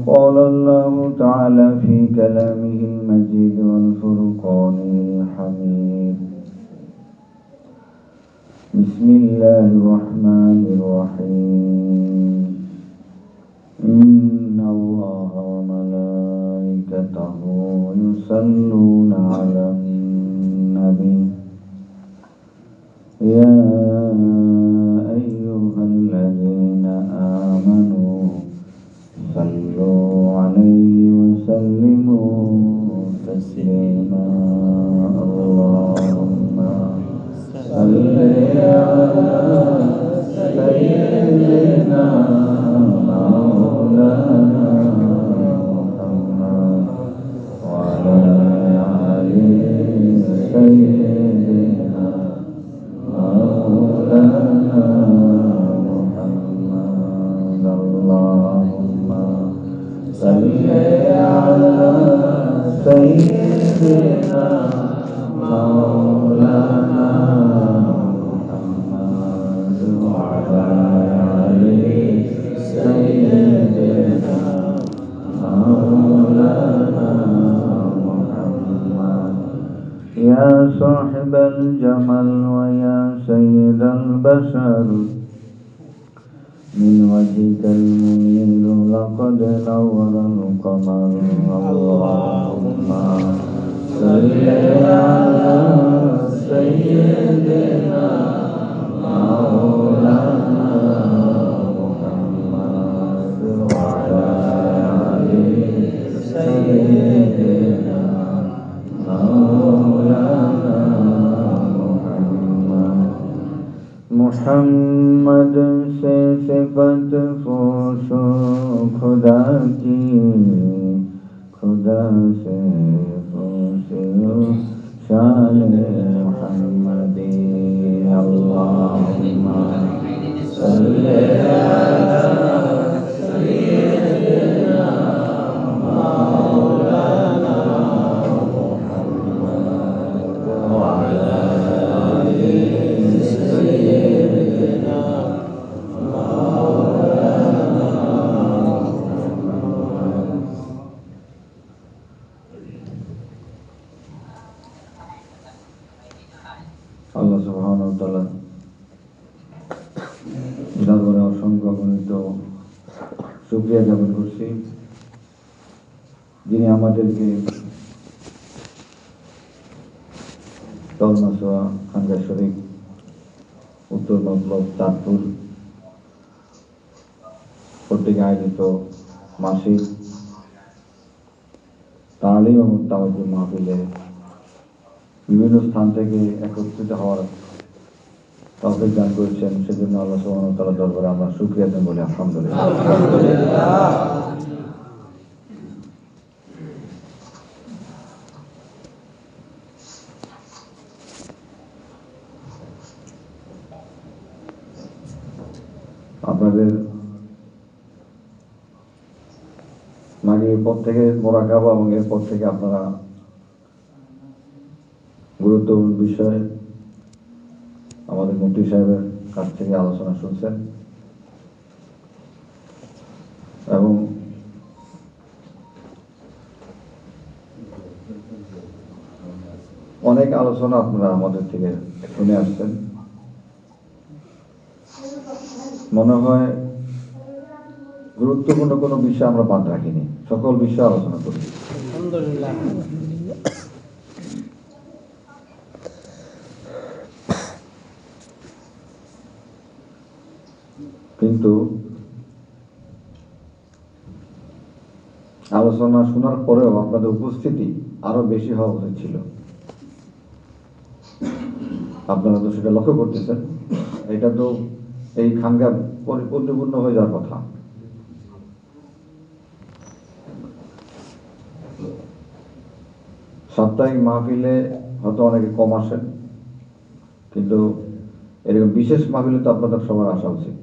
قال الله تعالى في كلامه المجيد والفرقان الحميد بسم الله الرحمن الرحيم إن الله وملائكته يصلون على النبي يا أيها الذين آمنوا صلوا عليه وسلموا تسليما اللهم صل على سيدنا مولانا محمد وعلى آل سيدنا مولانا محمد اللهم صل على سيدنا مولانا محمد وعلى آل سيدنا مولانا محمد يا صاحب الجمال ويا سيد البشر من وجهك المنير لقد نور القمر اللهم صل على سيدنا مولانا محمد وعلى آل سيدنا مولانا محمد से सिफत पूछो खुदा की खुदा से पूछो शान मुहम्मदी अल्लाहुम्मा सल्ली अला सय्यिदिना मौलाना मुहम्मद व अला आलि सय्यिदिना আল্লাহ সুবহানাহু ওয়া তাআলা দরবারে অসংখ্য গণিত শুকরিয়া জ্ঞাপন করছি যিনি আমাদেরকে তলমাসোয়া খানকা শরীফ উত্তর মতলব চাঁদপুর কর্তৃক আয়োজিত মাসিক তালিম এবং তাওয়াজ্জুহ মাহফিলে বিভিন্ন স্থান থেকে একত্রিত হওয়ার তৌফিক দান করেছেন সেজন্য আল্লাহ সুবহানাহু ওয়া তাআলার দরবারে আমরা শুকরিয়া দেন বলি আলহামদুলিল্লাহ। আপনাদের মাগরিবের পর থেকে মোরাকাবা এবং এরপর থেকে আপনারা গুরুত্বপূর্ণ বিষয় আমাদের মুফতি সাহেবের কাছ থেকে আলোচনা শুনছেন এবং অনেক আলোচনা আপনারা আমাদের থেকে শুনে আসছেন। মনে হয় গুরুত্বপূর্ণ কোনো বিষয় আমরা বাদ রাখিনি, সকল বিষয় আলোচনা করি আলহামদুলিল্লাহ। কিন্তু আলোচনা শোনার পরেও আপনাদের উপস্থিতি আরো বেশি হওয়া উচিত ছিল। আপনারা তো সেটা লক্ষ্য করতেছেন, এটা তো এই খানকা পরিপূর্ণ হয়ে যাওয়ার কথা। সাপ্তাহিক মাহফিলে হয়তো অনেকে কম আসেন, কিন্তু এরকম বিশেষ মাহফিলে তো আপনাদের সবার আসা উচিত।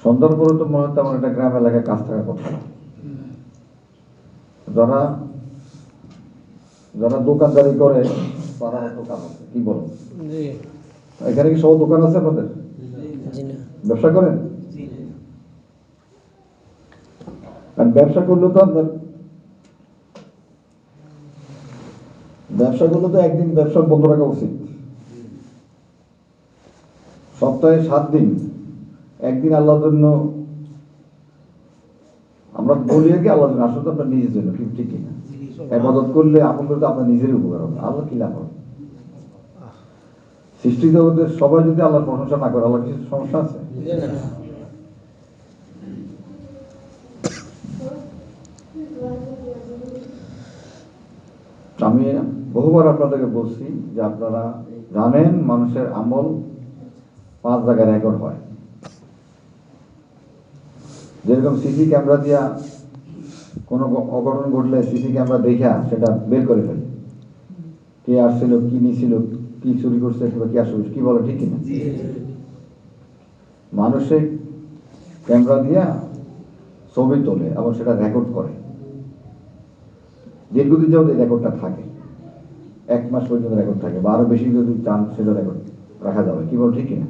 সন্ধ্যার পরে তো মনে হচ্ছে আমার একটা গ্রাম এলাকায় কাজ থাকার কথা। যারা যারা দোকানদারি করে তারা হয়তো কাজ আছে, কি বলো? এখানে কি সব দোকান আছে আপনাদের? ব্যবসা করেন? কারণ ব্যবসা করলে তো আপনার একদিন ব্যবসা বন্ধ রাখা উচিত। সপ্তাহে 7 দিন একদিন আল্লাহর জন্য আমরা বলি কি আল্লাহর জন্য, আসলে তো আপনার নিজের জন্য, ঠিক কিনা? ইবাদত করলে আপন করতে আপনার নিজেরই উপকার হবে, আল্লাহ কি লাভ হবে? সৃষ্টি জগতের সবাই যদি আল্লাহর প্রশংসা না করে, আল্লাহ কিছু সমস্যা আছে? আমি বহুবার আপনাদেরকে বলছি যে আপনারা জানেন মানুষের আমল 5 জায়গায় রেকর্ড হয়। যেরকম সিসি ক্যামেরা দিয়া কোনো অঘটন ঘটলে সিসি ক্যামেরা দেখা সেটা বের করে ফেলে, কে আসছিল, কি নিছিল, কি চুরি করছে, কিংবা কি আসলে কি বলে, ঠিক কিনা? মানুষের ক্যামেরা দিয়া ছবি তোলে এবং সেটা রেকর্ড করে। দীর্ঘদিন যাবত এই রেকর্ডটা থাকে, 1 মাস পর্যন্ত রেকর্ড থাকে, বা আরো বেশি যদি চান সেটা রেকর্ড রাখা যাবে, কি বল, ঠিক কিনা?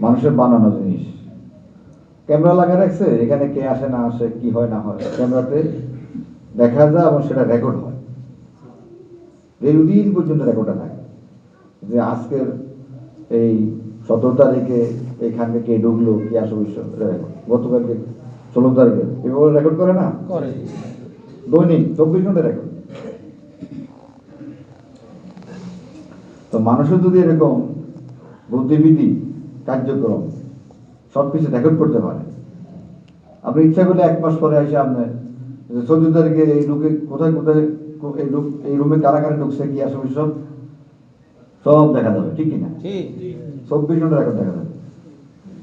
মানুষের বানানো জিনিস ক্যামেরা লাগা রাখছে, এখানে কে আসে না আসে, কি হয় না হয়, ক্যামেরাতে দেখা যায় এবং সেটা রেকর্ড হয়। দীর্ঘদিন পর্যন্ত রেকর্ডটা থাকে যে আজকের এই 17 তারিখে এখানে কে ঢুকলো, কি আসবে, গতকালকে 16 তারিখে, এভাবে রেকর্ড করে না, দৈনিক 24 ঘন্টা রেকর্ড। তো মানুষের যদি এরকম বুদ্ধিবৃত্তি কার্যক্রম সবকিছু রেকর্ড করতে পারে, আপনি ইচ্ছা করলে 1 মাস পরে এসে আপনি 14 তারিখে এই লোকে কোথায় কোথায় এই রুমে কারা কারা ঢুকছে, কি আসবে, সব দেখা যাবে, ঠিক কিনা? 24 ঘন্টা রেকর্ড দেখা যাবে,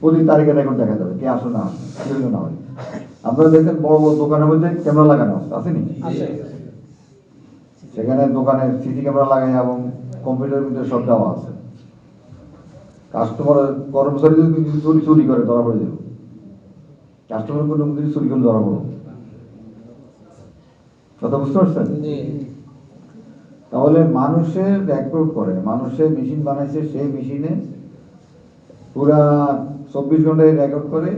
প্রতি তারিখে রেকর্ড দেখা যাবে, কে আসো না আসো, কি হইলো না হয়। আপনারা দেখেন বড় বড় দোকানের মধ্যে ক্যামেরা লাগানো আছে নি? সেখানে দোকানে সিসি ক্যামেরা লাগাই এবং কম্পিউটারের ভিতরে সব দেওয়া আছে। কাস্টমার কর্মচারী যদি চুরি করে ধরা পড়ে যাবে, কাস্টমার কোনো যদি চুরি করে ধরা পড়ো, কথা বুঝতে পারছেন? তাহলে মানুষের রেকর্ড করে, মানুষের মেশিন বানাইছে, সেই মেশিনে পুরা 24 ঘন্টায় রেকর্ড করে,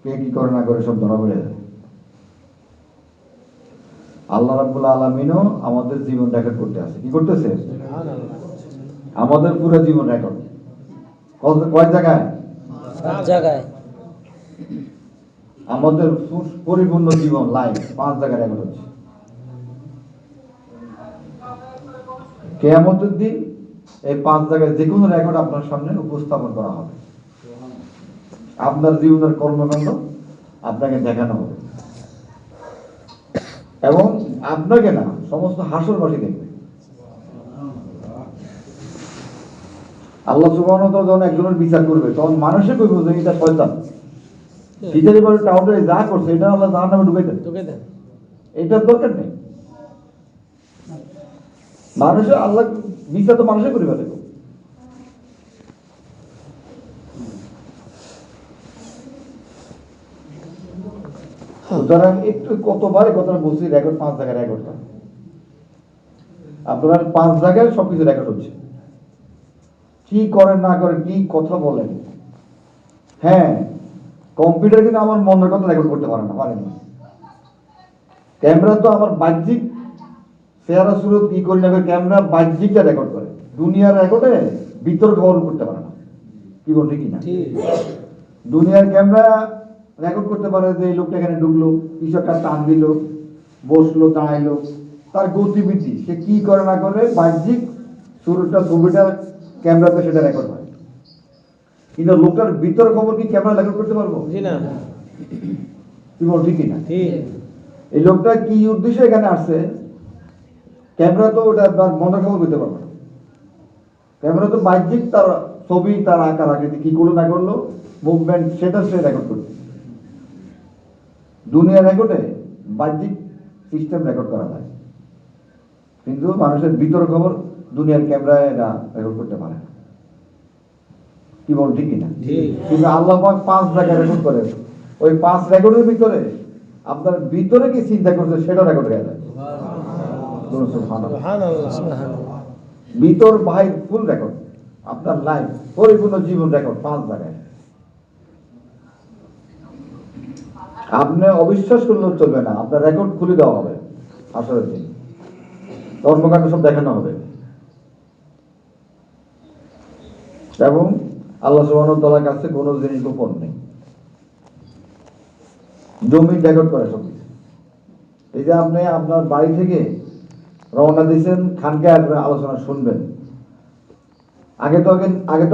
কে কি করে না করে সব ধরা পড়ে যায়। আল্লাহ রাব্বুল আলামিনও আমাদের জীবন রেকর্ড করতে আছে, কি করতেছে? আমাদের পুরো জীবন রেকর্ড কয় জায়গায়? 5 জায়গায়। আমাদের পরিপূর্ণ জীবন লাইফ 5 জায়গায় রেকর্ড হচ্ছে। কিয়ামতের দিন এই 5 জায়গায় যে কোনো রেকর্ড আপনার সামনে উপস্থাপন করা হবে। আপনার জীবনের কর্মকাণ্ড আপনাকে দেখানো হবে, এবং আপনাকে না, সমস্ত হাসরবাসী দেখবে। আল্লাহ সুবহানাহু ওয়া তাআলা যখন একজনের বিচার করবে, তখন মানুষে কইবে যে এটা শয়তান, বিচারের পরে টাউটে যা করছে এটা আল্লাহ জাহান্নামে ঢুকাই দেন, এটার দরকার নেই। মানুষের আল্লাহ বিচার তো মানুষে করে ফেলে। সুতরাং একটু কতবারে কথা বলছি, রেকর্ড 5 জায়গায় রেকর্ড হয়। আপনার 5 জায়গায় সবকিছু রেকর্ড হচ্ছে, কি করেন না করেন, কি কথা বলেন। হ্যাঁ, কম্পিউটার কিন্তু আমার মনের কথা রেকর্ড করতে পারে না, পারেন না। ক্যামেরা তো আমার বাহ্যিক চেহারা সুরত কি করি না, ক্যামেরা বাহ্যিকটা রেকর্ড করে, দুনিয়ার রেকর্ডে ভিতর খবর করতে পারে না, কি বল, ঠিক না? দুনিয়ার ক্যামেরা রেকর্ড করতে পারে যে এই লোকটা এখানে ঢুকলো, কিছু একটা টান দিল, বসলো, দাঁড়াইলো, তার গতিবিধি, সে কি করে না করে বাহ্যিক সুরটা, ছবিটা ক্যামেরাতে সেটা রেকর্ড হয়। কিন্তু লোকটার ভিতর খবর কি ক্যামেরা রেকর্ড করতে পারবো? কি বল, ঠিক না? এই লোকটা কি উদ্দেশ্যে এখানে আসছে, ক্যামেরা তো ওটা তার মনের খবর করতে পারবে না। ক্যামেরা তো বাহ্যিক তার ছবি, তার আকার আকৃতি, কি করলো না করলো, মুভমেন্ট, সেটা সে রেকর্ড করছে। দুনিয়ার রেকর্ডে বাহ্যিক সিস্টেম রেকর্ড করা যায়, কিন্তু মানুষের ভিতর খবর দুনিয়ার ক্যামেরায় এরা রেকর্ড করতে পারে না, কি বল, ঠিক না? কিন্তু আল্লাহ পাক 5 জায়গায় রেকর্ড করে, ওই 5 রেকর্ডের ভিতরে আপনার ভিতরে কি চিন্তা করছে সেটা রেকর্ড হয়ে যায়। ভিতর বাহির ফুল রেকর্ড। আপনার লাইফ পরিপূর্ণ জীবন রেকর্ড 5 জায়গায়। আপনি অবিশ্বাস করলেও চলবে না, আপনার রেকর্ড খুলে দেওয়া হবে আসরের দিন, কর্মকাণ্ড সব দেখানো হবে। এবং আল্লাহ সুবহানাহু ওয়া তাআলার কাছে কোনো জিনিস গোপন নেই, জমি রেকর্ড করে সব কিছু। এই যে আপনি আপনার বাড়ি থেকে রওনা দিয়েছেন, খানকে আসবেন, আলোচনা শুনবেন, আগে তো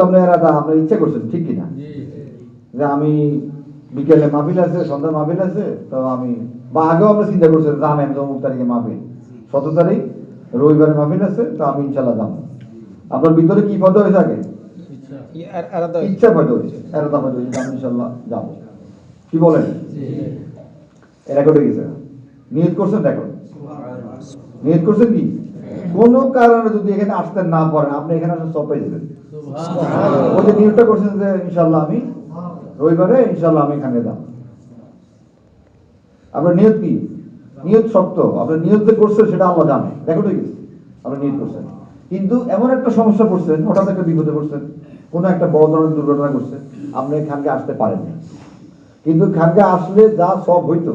আপনি আপনার ইচ্ছা করছেন, ঠিক কিনা, যে আমি বিকেলে মাহফিল আছে, সন্ধ্যা মাহফিল আছে, তো আমি, বা আগেও আমরা চিন্তা করছেন, জানেন যে অমুক তারিখে মাহফিল, 17 তারিখ রবিবারে মাহফিল আছে, তো আমি ইনশাল্লাহ যাবো। আপনার ভিতরে কি পয়দা হয়েছে? আগে ইচ্ছা পয়দা হয়েছে, এরাদা পয়দা হয়েছে, আমি ইনশাল্লাহ যাবো। কি বলেন? রেকর্ড হয়ে গেছে, নিয়ত করছেন, রেকর্ড নিয়ত করছেন। কি কোন কারণে যদি এখানে আসতে না পারেন, আপনি এখানে আসলে সব পেয়ে যাবেন। ওই যে নিয়তটা করছেন যে ইনশাল্লাহ আমি রবিবারে, ইনশাল্লাহ আমি এখানে যাব। আপনার নিয়ত কি? নিয়ত শক্ত, আপনার নিয়ত যে করছেন সেটা আল্লাহ জানে, রেকর্ড হয়ে গেছে, আপনি নিয়ত করছেন। কিন্তু এমন একটা সমস্যা পড়ছেন, হঠাৎ একটা বিপদে পড়ছেন, কোনো একটা বড় ধরনের দুর্ঘটনা করছে, আপনি খানকে আসতে পারেন না। কিন্তু খানকে আসলে যা সব হইতো,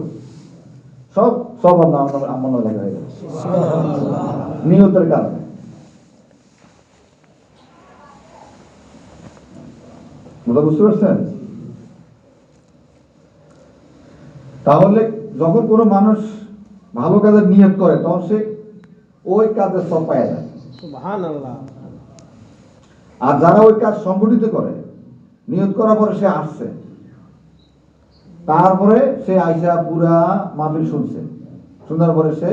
সব সব আমার লেখা হয়ে গেছে নিয়তের কারণে। বুঝতে পারছেন? তাহলে যখন কোনো মানুষ ভালো কাজের নিয়ত করে, তখন সে ওই কাজের সব পাওয়া যায়। আর যারা ওই কাজ সংগঠিত করে, নিয়ত করার পরে সে আসছে, তারপরে সে আইসা পুরা মাহফিল শুনছে, শোনার পরে সে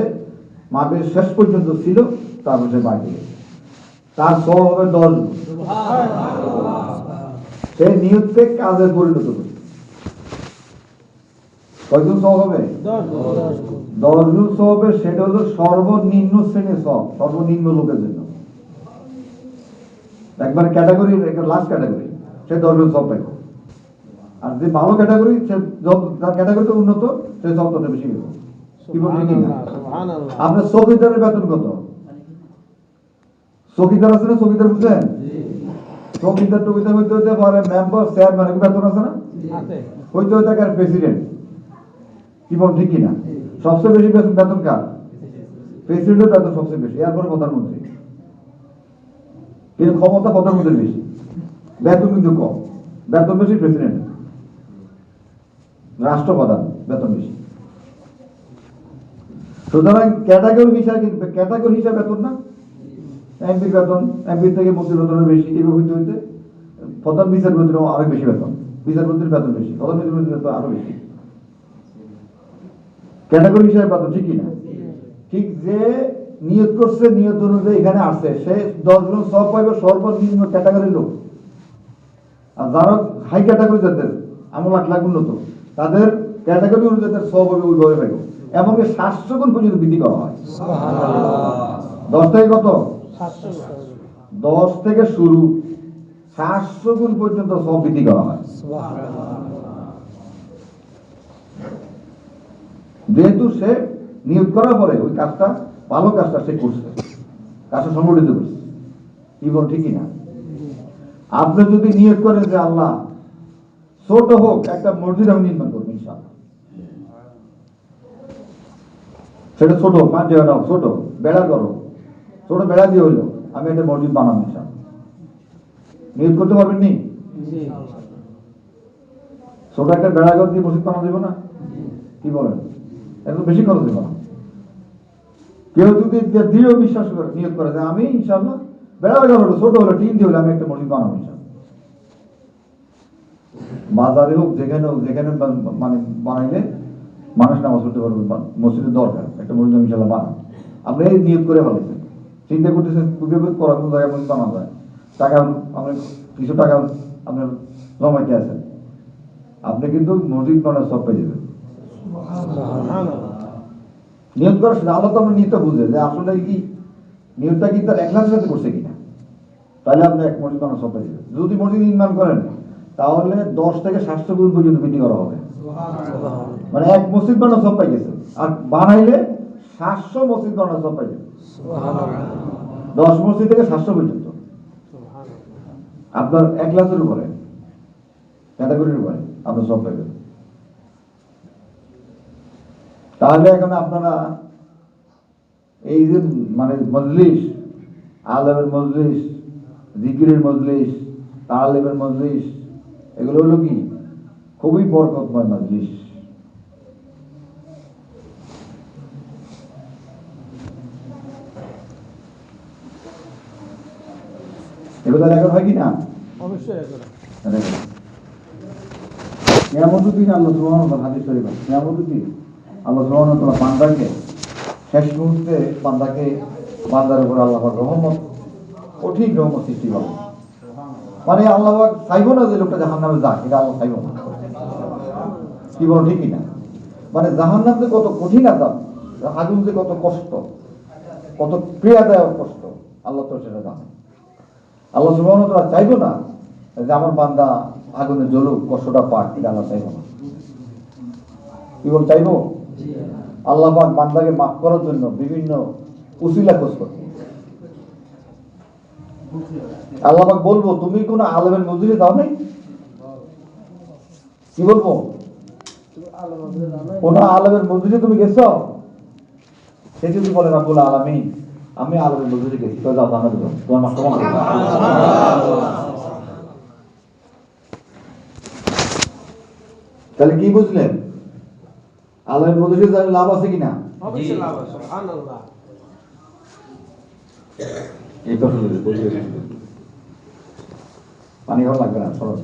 মাহফিল শেষ পর্যন্ত ছিল, তারপর সে বাড়ি গেছে, তার সব হবে 10 গুণ। সে নিয়তকে কাজে পরিণত করছে, কয়জন সব হবে? 10 গুণ সব হবে। সেটা হলো সর্বনিম্ন শ্রেণীর সব, সর্বনিম্ন লোকের জন্য, একবারে ক্যাটাগরি, লাস্ট ক্যাটাগরি, সে 10 গুণ সব পাইব। আর যে ভালো ক্যাটাগরি, সে তার ক্যাটাগরিতে উন্নত, সে সব তত বেশি পাইব। কি বলছেন? কি না? আপনার চৌকিদারের বেতন কত? চৌকিদার আছে না? চৌকিদার বুঝলেন? চৌকিদার টুকিদার হইতে হইতে পারে মেম্বার, চেয়ারম্যান, বেতন আছে না? হইতে হইতে কার প্রেসিডেন্ট। কি বল, ঠিক কিনা? সবচেয়ে বেশি বেতন কার? প্রেসিডেন্টের বেতন সবচেয়ে বেশি, এরপরে প্রধানমন্ত্রী। কিন্তু ক্ষমতা প্রধানমন্ত্রীর বেশি, বেতন কিন্তু কম। বেতন বেশি প্রেসিডেন্ট, রাষ্ট্রপ্রধান, বেতন বেশি। সুতরাং ক্যাটাগরি হিসাবে বেতন না, এমপি বেতন, এমপি থেকে মন্ত্রী বেতনের বেশি, এভাবে হইতে হইতে প্রধান বিচারপতির আরো বেশি বেতন, বিচারপতির বেতন বেশি, প্রধান বিচারপতির বেতন আরো বেশি। ক্যাটাগরি হিসাবে বেতন, ঠিক না? ঠিক যে নিয়ত করছে, নিয়ত অনুযায়ী এখানে আসছে, সে 10 গুণ সব পাইবে সর্বনিম্ন ক্যাটাগরির লোক। আর যারা হাই ক্যাটাগরি, যাদের আমার লাখ উন্নত, তাদের ক্যাটাগরি অনুযায়ী তার সব হবে ওইভাবে পাইব। এমনকি 700 গুণ পর্যন্ত বৃদ্ধি করা হয়। 10 থেকে কত? 10 থেকে শুরু, 700 গুণ পর্যন্ত সব বৃদ্ধি করা হয়। যেহেতু সে নিয়োগ করার পরে ওই কাজটা, ভালো কাজটা সে করছে, কাজটা সংগঠিত করছে। কি বল, ঠিকই না? আপনি যদি নিয়োগ করেন যে আল্লাহ ছোট হোক একটা মসজিদ আমি নির্মাণ করবো, ইনশাআল্লাহ, সেটা ছোট হোক, 5 জায়গাটা হোক, ছোট বেড়া করো, ছোট বেড়া দিয়ে হইলো আমি একটা মসজিদ বানাবো, ইনশাআল্লাহ, নিয়োগ করতে পারবেন নি? ছোট একটা বেড়া ঘর দিয়ে মসজিদ বানানো দেবো না? কি বলেন? এত বেশি খরচ দেবো না। কেউ যদি দৃঢ় বিশ্বাস করে নিয়োগ করে যে আমি ইনশাআল্লাহ বেড়া ঘর হলো, ছোট হলো, টিন দিয়ে হলে আমি একটা মসজিদ বানাবো, ইনশাআল্লাহ, বাজারে হোক, যেখানে হোক, যেখানে মানে বানাইলে মানুষ নামাজ পড়তে পারবে, মসজিদের দরকার, একটা মসজিদ ইনশাআল্লাহ বানান। আপনি এই নিয়োগ করে ফেলেছেন, চিন্তা করতেছেন করা কোন জায়গায় মসজিদ বানানো যায়, টাকা আপনি কিছু টাকা আপনার জমাইতে আছেন, আপনি কিন্তু মসজিদ বানার সব পেয়ে যাবেন। নিয়োগ করার সাথে আল্লাহ তো আপনার নিয়োগটা বুঝে যে আসলে কি নিয়োগটা কি তার একলাসের সাথে করছে কিনা, তাহলে আপনি এক মসজিদ বানার সব পেয়ে যাবেন। যদি মসজিদ নির্মাণ করেন তাহলে 10 থেকে 700 গুণ পর্যন্ত বৃদ্ধি করা হবে, মানে এক মসজিদ বানানো সব পাই গেছে। আর বানাইলে 700 মসজিদ বানানো সব পাই যাবে, 10 মসজিদ থেকে 700 পর্যন্ত। আপনার 1 লাখের উপরে ক্যাটাগরির উপরে আপনার সব পাইবেন। তাহলে এখন আপনারা এই যে মানে মজলিস, আলেমের মজলিস, জিকিরের মজলিস, তালিমের মজলিস, এগুলো হলো কি খুবই বরকতময় মজলিস। এগুলো রেকর্ড হয় কি না? অবশ্যই রেকর্ড। কিয়ামতের দিন আল্লাহ সুবহানাহু ওয়া তাআলা হাদিস শরীফ আছে, কিয়ামতের দিন আল্লাহ সুবহানাহু ওয়া তাআলা বান্দাকে শেষ মুহূর্তে বান্দার উপর আল্লাহ পাক রহমত, কঠিন রহমত সৃষ্টি করবে। মানে আল্লাহ পাক চাইবো না যে লোকটা জাহান্নামে যাক, এটা আল্লাহ চাইবো না। কি বলো ঠিকই না? মানে জাহান্নাম যে কত কঠিন আযাব, আগুন যে কত কষ্ট, কত পীড়াদায়ক কষ্ট, আল্লাহ তো সেটা জানে। আল্লাহ সুবহানাহু ওয়া তাআলা চাইবো না যে আমার বান্দা আগুনে জ্বলুক, কষ্টটা পাক, এটা আল্লাহ চাইবো না। কি বল চাইবো? আল্লাহ পাক বান্দাকে মাফ করার জন্য বিভিন্ন উসিলা খোঁজ করবে। আল্লাহ পাক বলবো তুমি কোন আলেমের মজলিসে যাও নাই? কি বলবো? কোন আলেমের মজলিসে তুমি গেছো? সে যদি বলে রাব্বুল আলামিন আমি আলেমের মজলিসে গেছি, তো যাও জান্নাতে যাও, তোমার মাফ করবে। তাহলে কি বুঝলেন? আলেমের মজলিসে যাওয়ার লাভ আছে কিনা? অবশ্যই লাভ আছে। সুবহানাল্লাহ। এই কথা বলি পানি খাওয়া লাগবে না, সরস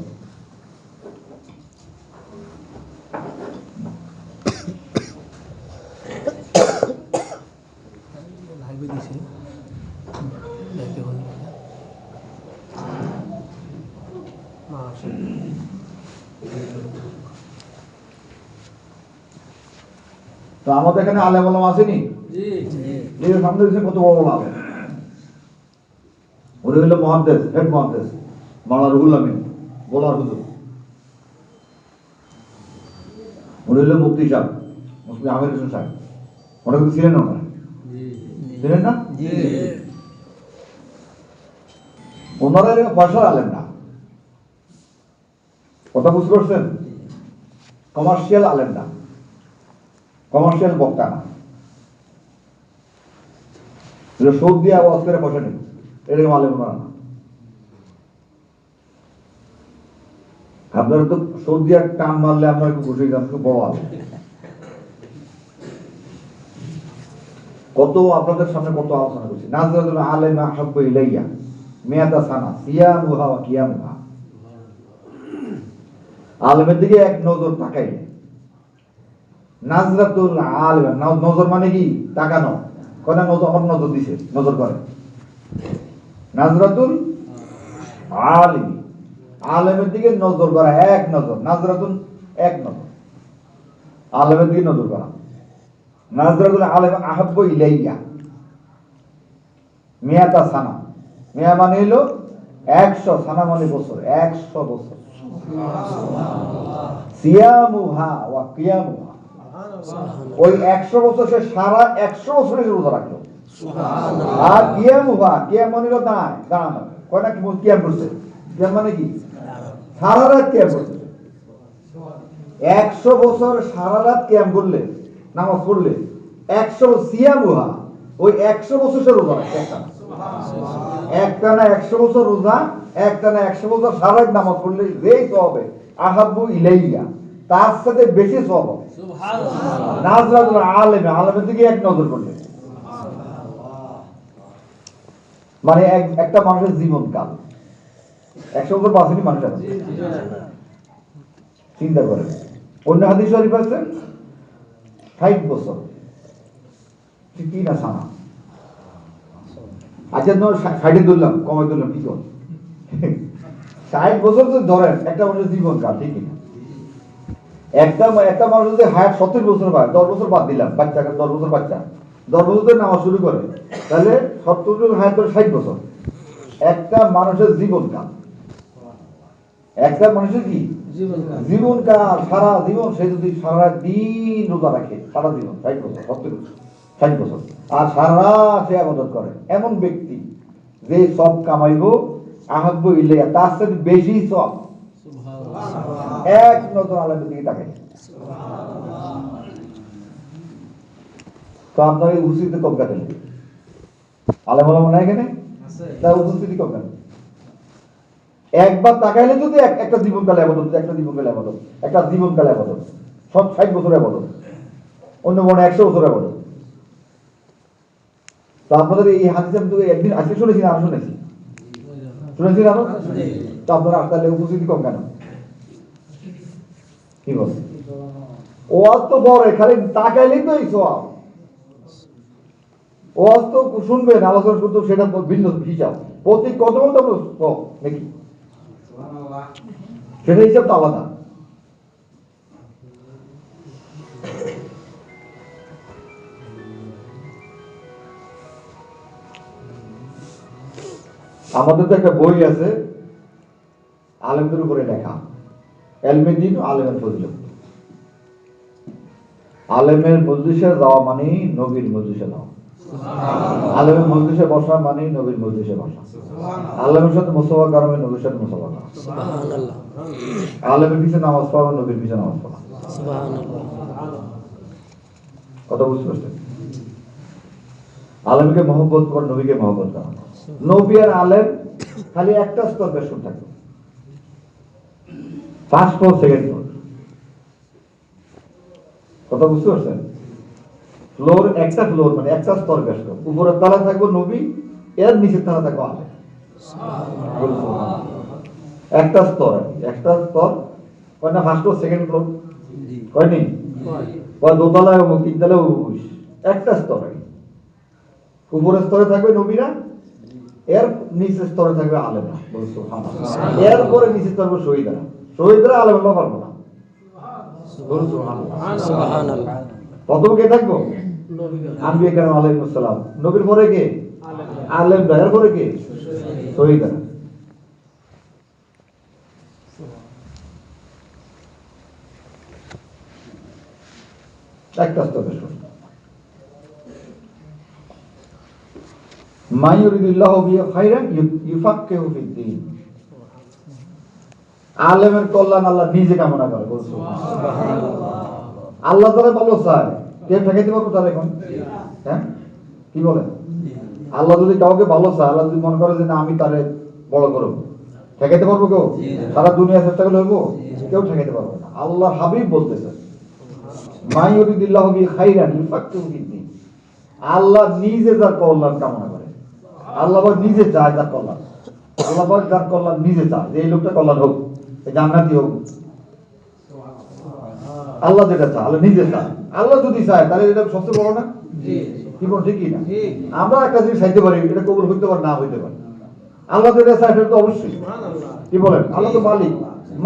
লাইভে দিছি দেখতে হল তো আমাদের এখানে আলেম ওলামা আসেনি? জি। সামনে কত বড় বড় আলেম, উনি হইল মুহাদ্দিস, হেড মুহাদ্দিস মাওলানা রুহুল আমিন গোলার হুজুর। উনি হইল মুফতি সাহেব মুফতি আমির হোসেন সাহেব। ওটা কিন্তু ছিলেন ওনারা, ছিলেন না? ওনারা পয়সার আলেম না, কথা বুঝতে পারছেন? কমার্শিয়াল আলেম না, কমার্শিয়াল বক্তা না, সুদ দিয়ে আওয়াজ করে পয়সা নেব, এরকম আলেম ওনারা না। আপনারা তো সুদ দিয়ে টান মারলে আপনারা একটু বসে যান, খুব বড় আলেম। কত আপনাদের সামনে কত আলোচনা করছি। নাজরাতুল আলেম আহাব্বু ইলাইয়া মিয়াতা সানা সিয়ামুহা ওয়া কিয়ামুহা। আলেমের দিকে এক নজর তাকাইলে, নাজরাতুল আলেম, নজর মানে কি? তাকানো, কোন নজর? আমার নজর দিছে, নজর করে। নাজরাতুল আলিম, আলেমের দিকে নজর করা, এক নজর। নাজরাতুল এক নজর, আলেমের দিকে নজর করা। নাজরাতুল আলেম আহাব্বু ইলাইয়া মিয়াতা সানা, মিয়া মানে হলো 100, সানা মানে বছর, 100 বছর। সিয়ামুহা ওয়া কিয়ামুহা, ওই 100 বছর সে সারা 100 বছরের রোজা রাখলো। আর কিয়ামুহা, কিয়াম মানে হলো দাঁড়ানো, কয় না কি কিয়াম করছে? কিয়াম মানে কি? সারা রাত কিয়াম করছে। 100 বছর সারা রাত কিয়াম করলে, নামাজ পড়লে 100 সিয়ামুহা, ওই 100 বছর সে রোজা রাখছে। একটানা 100 বছর রোজা, একটানা 100 বছর সারা রাত নামাজ পড়লে যেই সওয়াব আহাব্বু ইলাইয়া, তার সাথে বেশি সওয়াব হবে। সুবহানাল্লাহ। নাজরাতুল আলেম, আলেমের দিকে এক নজর করলে, মানে একটা মানুষের জীবনকাল 100 বছর বাঁচেনি মানুষ এখন। চিন্তা করেন, অন্য হাদিস শরীফ আছে 60 বছর, কি না সানা। আচ্ছা 60 ধরলাম, কমাই ধরলাম, কি কর 60 বছর তো ধরেন একটা মানুষের জীবনকাল, ঠিক না? একটা মানুষ যদি হায়াত 70 বছর পায়, 10 বছর বাদ দিলাম, বাচ্চাকে 10 বছর, বাচ্চা 10 বছর ধরে নামাজ শুরু করে, তাহলে 70 জন হায়াত ধরে 60 বছর। একটা মানুষের জীবনকাল, একটা মানুষের কি জীবনকাল, সারা জীবন সে যদি সারা দিন রোজা রাখে, সারা জীবন 60 বছর, 70 বছর, 60 বছর, আর সারা সে ইবাদত করে, এমন ব্যক্তি যে সব কামাইব আহাব্বু ইলাইয়া, তার চেয়ে বেশি সওয়াব। এক নজর আলেমের দিকে তাকাই। তো আপনার এই উপস্থিতি কম কাটেন, আলেম আলেম নাই এখানে, তার উপস্থিতি কম কাটেন। একবার তাকাইলে যদি একটা জীবনকালে আবাদত, একটা জীবনকালে আবাদত, একটা জীবনকালে আবাদত, সব 60 বছরের আবাদত, অন্য মনে 100 বছরের আবাদত। তো আপনাদের এই হাদিস আমি তো একদিন আজকে শুনেছি না, আরো শুনেছি, শুনেছি আরো। তো আপনারা তাহলে উপস্থিতি কম কেন? কি বলেন? ওয়াজ তো বড়, খালি তাকাইলেই তো এই সওয়াব। ওয়াজ তো শুনবেন, আলোচনা করতে, সেটা ভিন্ন হিসাব। প্রতি কদমে তো সওয়াব নাকি, সেটা হিসাব তো আলাদা। আমাদের তো একটা বই আছে আলেমদের উপরে লেখা, এলমে দ্বীন ও আলেমের ফজিলত। আলেমের মজলিসে যাওয়া মানে নবীর মজলিসে যাওয়া, আলেমের মজলিসে বসা মানে নবীর মজলিসে বসা, আলেমের সাথে মুসাফা করা মানে নবীর সাথে মুসাফা করা, আলেমের পিছনে নামাজ পড়া মানে নবীর পিছনে নামাজ পড়া। কথা বুঝতে পারছেন? আলেমকে মহব্বত করা, নবীকে মহব্বত করা। নবী আর আলেম খালি একটা স্তর বেশন থাকবে, ফার্স্ট ফ্লোর, সেকেন্ড ফ্লোর। কথা বুঝতে পারছেন? ফ্লোর একটা, ফ্লোর মানে একটা স্তর বেশন। উপরের তলা থাকবে নবী, এর নিচের তলা থাকবে আলেম। একটা স্তর, একটা স্তর কয় না, ফার্স্ট ফ্লোর সেকেন্ড ফ্লোর কয়নি, কয় দোতলায় ও তিনতলায় একটা স্তর। উপরের স্তরে থাকবে নবীরা, এর নিচের স্তরে থাকবে আলেমরা, এরপরে নিচের স্তরে শহীদরা, শহীদরা আলেমরা পারবো না। প্রথম কে থাকবো? আম্বিয়া কেরাম আলাইহিস সালাম। নবীর পরে কে? আলেমরা। এরপরে কে? শহীদরা। একটা স্তরে শহীদ। মা ইউরিদুল্লাহু বিহি খায়রান ইউফাক্কিহু ফিদ-দীন। আলেমের কল্যাণ আল্লাহ নিজে কামনা করে। আল্লাহ তাআলা ভালো চায়, কে ঠেকাইতে পারবে তার এখন? হ্যাঁ, কি বলেন? আল্লাহ যদি কাউকে ভালো চায়, আল্লাহ যদি মনে করে যে না আমি তারে বড় করব, ঠেকাইতে পারবো কেউ? সারা দুনিয়া চেষ্টা করলে হইব? কেউ ঠেকাইতে পারবে না। আল্লাহ হাবিব বলতেছে মা ইউরিদুল্লাহু বিহি খায়রান ইউফাক্কিহু ফিদ-দীন। আল্লাহ নিজে যার কল্যাণ কামনা করে, আল্লাহ নিজে চায় যার কল্যাণ, আল্লাহ যার কল্যাণ নিজে চায় যে এই লোকটা কল্যাণ হোক, জান্নাতি হোক। আল্লাহ যেটা চায়, আল্লাহ নিজে চায়। আল্লাহ যদি চায় তাহলে এটা সবচেয়ে বড় না? কি বল, ঠিকই না? আমরা একটা জিনিস চাইতে পারি, এটা কবুল হইতে পারে, না হইতে পারে। আল্লাহ যেটা চায় সেটা তো অবশ্যই। কি বলেন? আল্লাহ তো মালিক,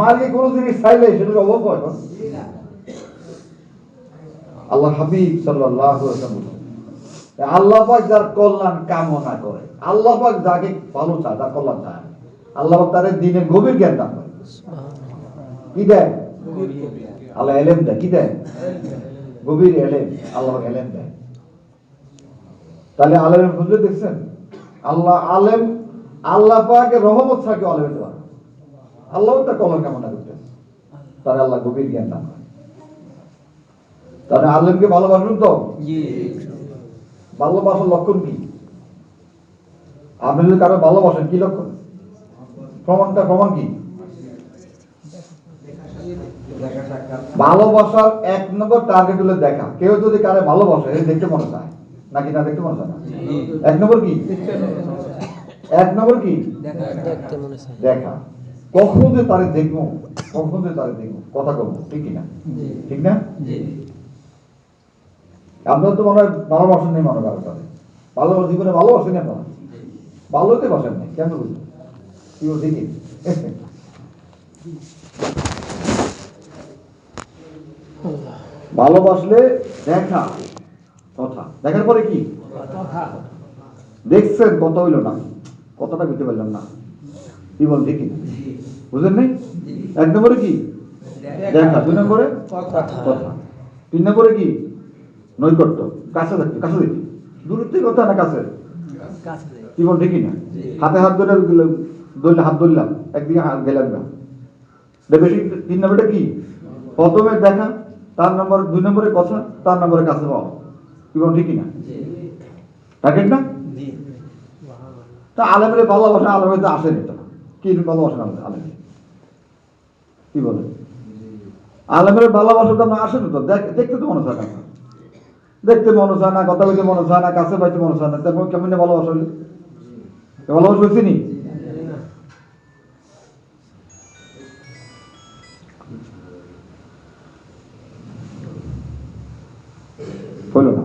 মালিক কোনো জিনিস চাইলে সেটার অভাব হয় না। আল্লাহ হাবিব সাল্লাল্লাহু আলাইহি ওয়াসাল্লাম আল্লাহ পাক যার কল্যাণ কামনা করে, আল্লাহ পাক যাকে ভালো চায়, যার কল্যাণ চায়, আল্লাহ পাক তার দিনের গভীর জ্ঞান দান করে। কি দেয়? আল্লাহ ইলম দেয়। কি দেয়? গভীর ইলম। আল্লাহ পাক ইলম দেয়। তাহলে আলেমের ফজিলত দেখছেন? আল্লাহ পাকের রহমত ছাড়া কেউ আলেম হতে পারে না। আল্লাহ তার কল্যাণ কামনা করতেন, তার আল্লাহ গভীর জ্ঞান দান করে। তাহলে আলেমকে ভালোবাসুন তো? ভালোবাসার লক্ষণ কি? আপনি যদি কারো ভালোবাসেন, কি লক্ষণ? প্রমাণ কি? ভালোবাসার এক নম্বর টার্গেট হলো দেখা। কেউ যদি কারে ভালোবাসে দেখতে মনে চায় নাকি না দেখতে মনে চায় না? এক নম্বর কি? দেখা। কখন যে তারে দেখবো, কথা বলবো, ঠিক না? ঠিক না? আপনার তো মনে হয় ভালোবাসেন নেই, মনে করেন তাদের ভালোবাসা, জীবনে ভালোবাসেন আপনারা, ভালো হতে বাসেন নাই, কেন বুঝলেন? কি ও দেখি ভালোবাসলে দেখা, কথা, দেখার পরে কি? দেখছেন, কথা হইল না, কথাটা বুঝতে পারলাম না, কি বল দেখি, বুঝলেন নাই? এক নম্বরে কি? দেখা। দুই নম্বরে কথা। তিন নম্বরে কি? নৈকট্য, কাছে থাকতে, কাছে দেখি, দূরের থেকে কথা না কাছে, কি বল ঠিকই না? হাতে হাত ধরে ধরলে হাত ধরলাম, একদিকে হাত গেলাম না, বেশি 3 নম্বরটা কি? প্রথমে দেখা, তার নম্বর 2 নম্বরে কথা, তার নম্বরে কাছে পাওয়া। কি বল ঠিক না? রাখেন না? তা আলেমের ভালোবাসা আলেমের তো আসেনি, তো কি ভালোবাসা আলেম, কি বলে? আলেমের ভালোবাসা তো আমরা আসেনি, তো দেখতে তো মনে চায় না, দেখতে মনে চায় না, কথা বলতে মনে চায় না, কাছে পাইতে মনে চায় না। তেমন কেমন ভালোবাসা হইলে ভালোবাসা হয়েছে নি? হইল না।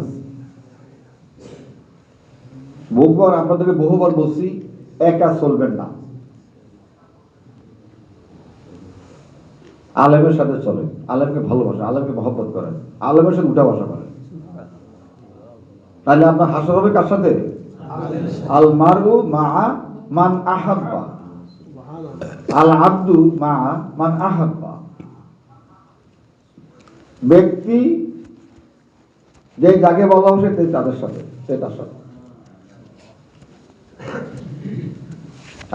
বহুবার আপনাদেরকে বহুবার বলছি, একা চলবেন না, আলেমের সাথে চলেন, আলেমকে ভালোবাসেন, আলেমকে মহব্বত করেন, আলেমের সাথে উঠা বসা করেন। তাহলে আপনার হাসর হবে কার সাথে? আল মারু মা মান আহাব্বা, আল আব্দু মা মান আহাব্বা। ব্যক্তি যে যাকে ভালোবাসে সে তাদের সাথে, সে তার সাথে।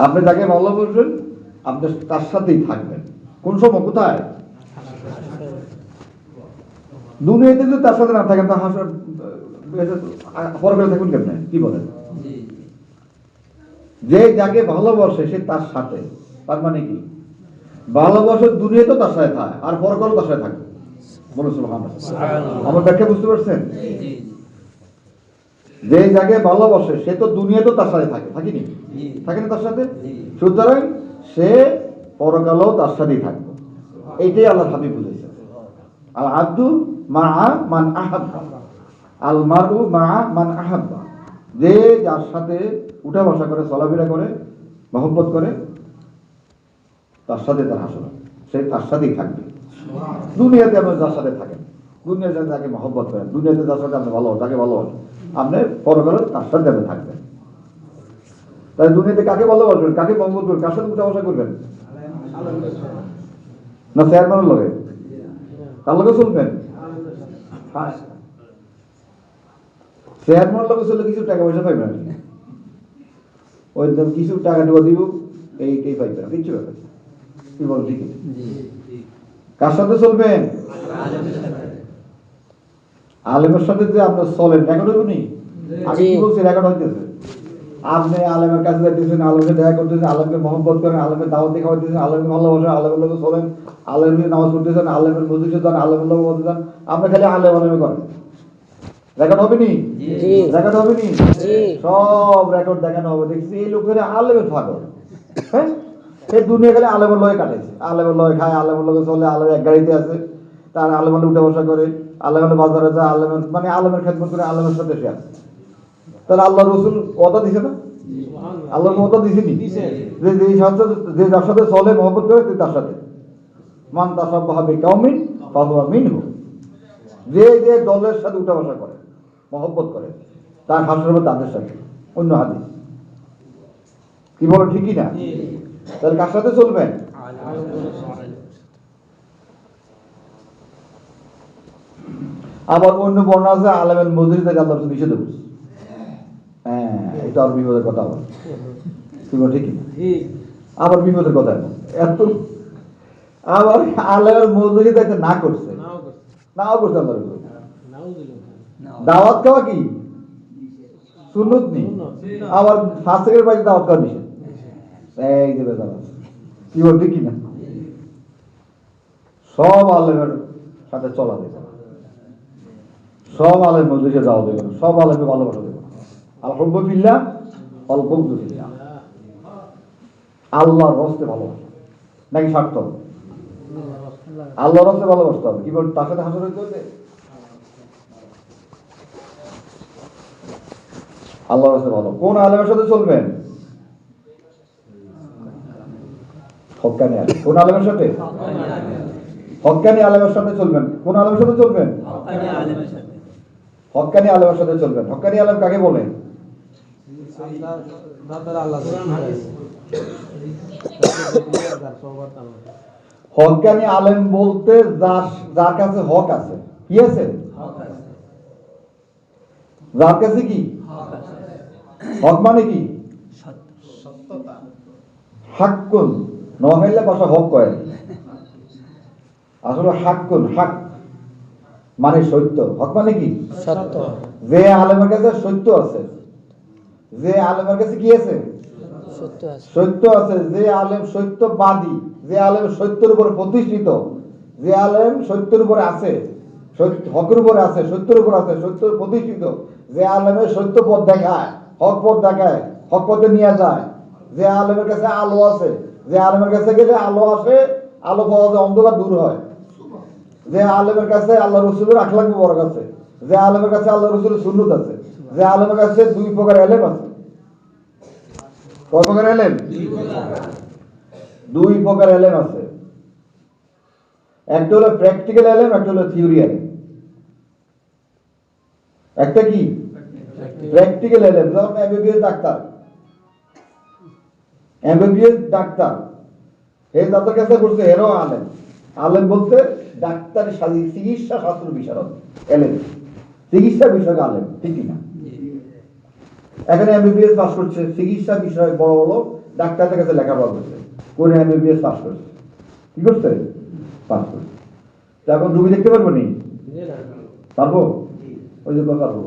আপনি যাকে ভালোবাসবেন আপনি তার সাথেই থাকবেন। কোন সময়, কোথায়? দুনিয়াতে যদি তার সাথে না থাকেন তা হাসর পরকালে থাকুন কেমনে? কি বলেন? যে যাকে ভালোবাসে সে তার সাথে, তার মানে কি? ভালোবাসে দুনিয়াতেও তার সাথে থাকে আর পরকালেও তার সাথে থাকবে। বলে সুবহানাল্লাহ। আমার ব্যাখ্যা বুঝতে পারছেন? যে যাকে ভালোবাসে সে তো দুনিয়াতেও তার সাথে থাকে, থাকিনি? থাকে না তার সাথে? সুতরাং সে পরকালেও তার সাথেই থাকবে। এইটাই আল্লাহ হাবিব বুঝেছে। আল আব্দু মা মান আহাব্বা, আল মারু মা মান আহাব্বা। যে যার সাথে উঠা বসা করে, চলাফেরা করে, মহব্বত করে, তার সাথে তার হাসর, সে তার সাথেই থাকবে। দুনিয়াতে আপনি যার সাথে থাকেন, দুনিয়াতে যাকে মহব্বত করেন, দুনিয়াতে যার সাথে আপনি ভালো, তাকে ভালোবাসেন, আপনি পরকালে তার সাথে আপনি থাকবেন। তাই দুনিয়াতে কাকে ভালোবাসবেন, কাকে মহব্বত করবেন, কার সাথে উঠা বসা করবেন? না চেয়ারম্যানের লগে, কার লগে চলবেন? চেয়ারম্যানের লগে চললে কিছু টাকা পয়সা পাইবেন, ওই কিছু টাকা টুকা দিব, এই পাইবেন, কিচ্ছু ব্যাপার। কি বল ঠিক? কার সাথে চলবেন? আলেমের সাথে যে আপনার চলেন, রেকর্ড হইব নি? আমি কি বলছি? রেকর্ড হইতেছে। আপনি আলেমের কাছে যাইতেছেন, আলেমকে দেখা করতেছেন, আলেমকে মহব্বত করেন, আলেমের দাওয়াত দেখা হইতেছেন, আলেমকে ভালোবাসেন, আলেমের লোক চলেন, আলেমের নামাজ পড়তেছেন, আলেমের মসজিদে যান, আলেমের লোক বলতে যান, আপনি খালি আলেমে করেন। রেকর্ড হবে নি? রেকর্ড হবে নি? সব রেকর্ড দেখানো হবে। দেখছি এই লোকের আলেমের পাগল, হ্যাঁ, এই দুনিয়া খালি আলেমের লয়ে কাটাইছে, আলেমের লয়ে খায়, আলেমের লগে চলে, আলেমের এক গাড়িতে আছে, তার আলেমের উঠে বসা করে, আলেমের বাজারে যায়, আলেমের মানে আলেমের খেদমত করে, আলেমের সাথে সে আছে। তাহলে আল্লাহ রসুল কথা দিছে না? আল্লাহ কথা দিছেনি যে যে যার সাথে চলে, মহব্বত করে, তার সাথে। মান তাসাব্বাহা বিকাউমিন ফাহুয়া মিনহুম। যে যে দলের সাথে উঠা বসা করে, মহব্বত করে, তার হাসর হবে তাদের সাথে। অন্য হাদিস। কি বলো ঠিকই না? তাহলে কার সাথে চলবেন? আবার অন্য বর্ণনা আছে আলেমের মজলিস থেকে আল্লাহ রাসূল নিষেধ করেছে। হ্যাঁ, এটা আর বিপদের কথা বলে। কি বলো ঠিকই? আবার বিপদের কথা এত, আবার আলেমের মজলিস থেকে না করছে, নাও করছে আল্লাহ রাসূল। দাওয়াত খাওয়া কি সুন্নত নেই, আবার ফাসিকের বাড়িতে দাওয়াত খাওয়া নিষেধ। এই যে বেজাল আছে। কি বলতে কি না? সব আলেমের সাথে চলা দেবে না, সব আলেম মজলিসে যাওয়া দেবে না, সব আলেমকে ভালোবাসা দেবে না। আল হুব্বু ফিল্লাহ ওয়াল বুগদু ফিল্লাহ। আল্লাহর রাস্তে ভালোবাসা নাকি স্বার্থ? আল্লাহর রাস্তে ভালোবাসতে হবে। কি বল তার সাথে হাসর হইতে হবে? আল্লাহর রাস্তে ভালো। কোন আলেমের সাথে চলবেন? হক্কানি আলেম। কোন আলেমের সাথে? হক্কানি আলেমের সাথে চলবেন। কোন আলেমের সাথে চলবেন? হক্কানি আলেমের সাথে চলবেন। হক্কানি আলেম কাকে বলে? হক্কানি আলেম বলতে যার কাছে হক আছে। কি আছে? যার কাছে কি হক মানে কি? হাক্কুন নহলে ভাষা হক কয় আসলে হাক্কুন হাক মানে সত্য হক মানে কি সত্য যে আলেমের কাছে সত্য আছে যে আলেমের কাছে কি আছে সত্য আছে সত্য আছে যে আলেম সত্যবাদী যে আলেম সত্যের উপর প্রতিষ্ঠিত যে আলেম সত্যের উপরে আছে হকের উপরে আছে সত্যের উপর আছে সত্যের প্রতিষ্ঠিত যে আলেমের সত্য পথ দেখায় হক পথে নিয়ে যায় যে আলেমের কাছে আলো আছে যে আলেমের কাছে গেলে আলো আসে আলো পাওয়া যায় অন্ধকার দূর হয় যে আলেমের কাছে আল্লাহ রসুলের আখলাক মুবারক আছে যে আলেমের কাছে আল্লাহ রসুলের সুন্নত আছে যে আলেমের কাছে দুই প্রকার এলেম আছে কয় প্রকার এলেম দুই প্রকার এলেম আছে একটা হলো প্র্যাকটিক্যাল এলেম একটা হলো থিওরি এলেম একটা কি প্র্যাকটিক্যাল এলেম যেমন এমবিবিএস ডাক্তার এই তাদের কাছে বলছে এরও আলেম আলেম বলতে ডাক্তারি চিকিৎসা শাস্ত্র বিশারদ এলেম চিকিৎসা বিষয়ক আলেম ঠিক না এখানে এমবিবিএস পাস করছে চিকিৎসা বিষয় বড় বড় ডাক্তারদের কাছে লেখাপড়া করছে করে এমবিবিএস পাস করছে কি করছে পাস করছে তো এখন রুগী দেখতে পারবো নি পারবো ওই যে পারবো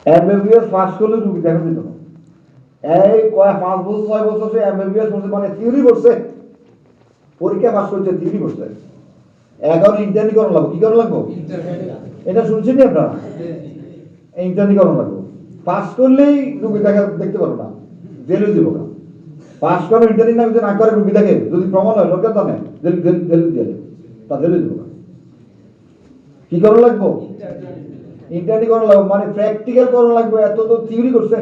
এমবিবিএস পাস করলে রুগী দেখা যেত না এই কয় 5 বছর 6 বছর সে এমবিবিএস করছে মানে থিওরি করছে পরীক্ষা পাস করছে থিওরি করছে এখন ইন্টার্নি করা লাগবে কি করা লাগবে এটা শুনছেন আপনারা ইন্টার্নি করা লাগবে পাস করলেই রুগী দেখতে পারবো না জেলে দিব না পাস করে ইন্টার্নি না করে রুগী দেখে যদি প্রমাণ হয় সরকার জানে জেলে তা জেলে দিব না কি করা লাগবে ইন্টার্নি করা লাগবে মানে প্র্যাকটিক্যাল করা লাগবে এত তো থিওরি করছে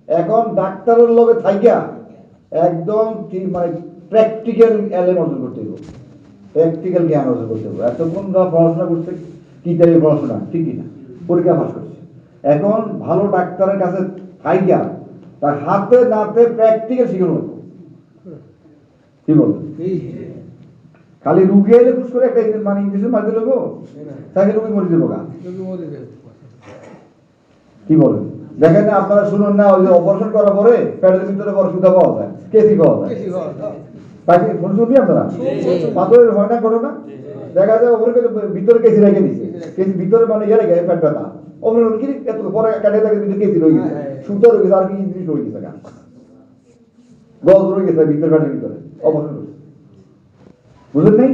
এখন ডাক্তারের লগে থাইকা একদম মানে প্র্যাকটিক্যাল এলেম অর্জন করতে হবে প্র্যাকটিক্যাল জ্ঞান অর্জন করতে হবে এতক্ষণ পড়াশোনা করছে কি তাই পড়াশোনা ঠিকই না পরীক্ষা পাস করছে এখন ভালো ডাক্তারের কাছে থাইকা তার হাতে নাতে প্র্যাকটিক্যাল শিখানো লাগবে কি বলবো খালি রুগী এলে খুশ করে একটা মানে ইংলিশে মার দিল গো তাকে রুগী মরে দেবো গা কি বলেন দেখেন না আপনারা শুনুন না ওই যে অপারেশন করার পরে পেটের ভিতরে বড় সুতা পাওয়া যায় কেসি পাওয়া যায় বাকি শুনবি আপনারা পাথরের হয় না করো না দেখা যায় ওপরে ভিতরে কেসি রেখে দিচ্ছে কেসি ভিতরে মানে ইয়ে রেখে পেট ব্যথা ওপরে কি এত পরে কাটে থাকে ভিতরে কেসি রয়ে গেছে সুতা রয়ে গেছে আর কি জিনিস রয়ে গেছে গজ রয়ে গেছে ভিতরে পেটের ভিতরে অপারেশন বুঝলেন নাই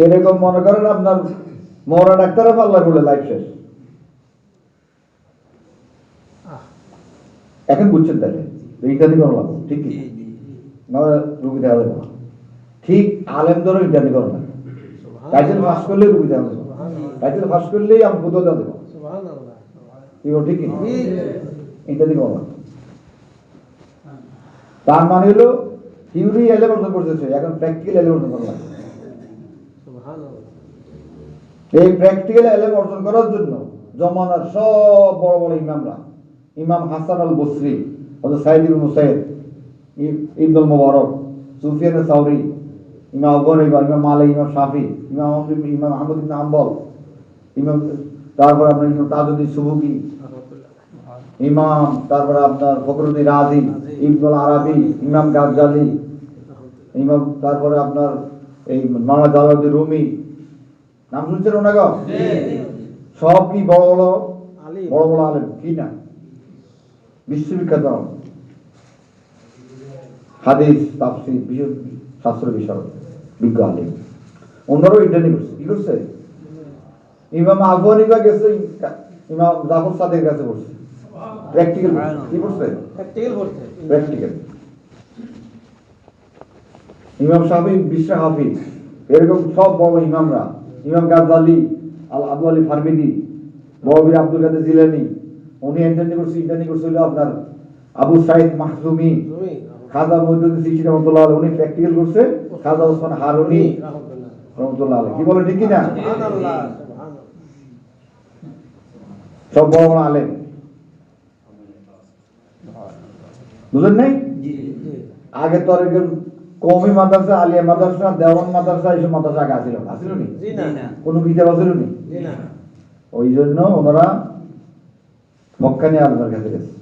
এরকম মনে করেন আপনার মরা ডাক্তাররা পাল্লা করলে লাইফ শেষ এখন বুঝছেন তাহলে ইন্টারনি করা লাগবে ঠিক কি না রুগী দেওয়া যাবে না ঠিক আলেম ধরো ইন্টারনি করা না টাইটেল পাস করলে রুগী দেওয়া যাবে টাইটেল পাস করলেই আমি কোথাও দেওয়া দেবো ঠিক কি ইন্টারনি করা লাগবে তার মানে হলো থিওরি এলেম অর্জন করতেছে এখন প্র্যাকটিক্যাল এলেম অর্জন করা লাগবে এই প্র্যাকটিক্যাল এলেম অর্জন করার জন্য জমানার সব বড় বড় ইমামরা ইমাম হাসান আল বসরি হযরত সাইদ ইবনে মুসাইয়্যিব ইবনুল মুবারক সুফিয়ান আস-সাওরি ইমাম আবু হানিফা ইমাম মালিক ইমাম শাফি ইমাম আহমদ ইবনে হাম্বল ইমাম তারপর আপনার ইমাম তাজউদ্দিন সুবুকি ইমাম তারপরে আপনার ফখরুদ্দিন রাজি ইবনুল আরাবি ইমাম গাজ্জালি ইমাম তারপরে আপনার এই মাওলানা জালালউদ্দিন রুমি নাম শুনছেন ওনাকে সব কি বড় বড় আলেম কি না বিশ্ববিখ্যাত হাদিস তাফসীর বিশেষ শাস্ত্র বিষয় বিজ্ঞ আলেম ওনারও ইন্টারনি করছে কি করছে ইমাম আবু হানিফা গেছে ইমাম জাফর সাদিকের কাছে বসছে প্র্যাকটিক্যাল কি করছে প্র্যাকটিক্যাল ইমাম শাফি বিশ্ব হাফিজ এরকম সব বড় ইমামরা ইমাম গাজ্জালি আবু আলী ফারমিদি বড়বীর আব্দুল কাদের জিলানী উনি ইন্টারনি করছে হলো আপনার আবু সাইদ মাহজুমি খাজা মঈনুদ্দিন চিশতি রাহমাতুল্লাহ আলাইহি উনি প্র্যাকটিক্যাল করছে খাজা ওসমান হারুনি রাহমাতুল্লাহ আলাইহি কি বলে ঠিক কি না সুবহানাল্লাহ সব বড় বড় আলেম বুঝলেন নাই আগে তো আর কওমি মাদ্রাসা আলিয়া মাদ্রাসা দেওয়ান মাদ্রাসা এইসব মাদ্রাসা আগে আসিল না কোনো কিতাব আসিল নি ওই জন্য ওনারা হক্কানি আলেমের কাছে গেছে।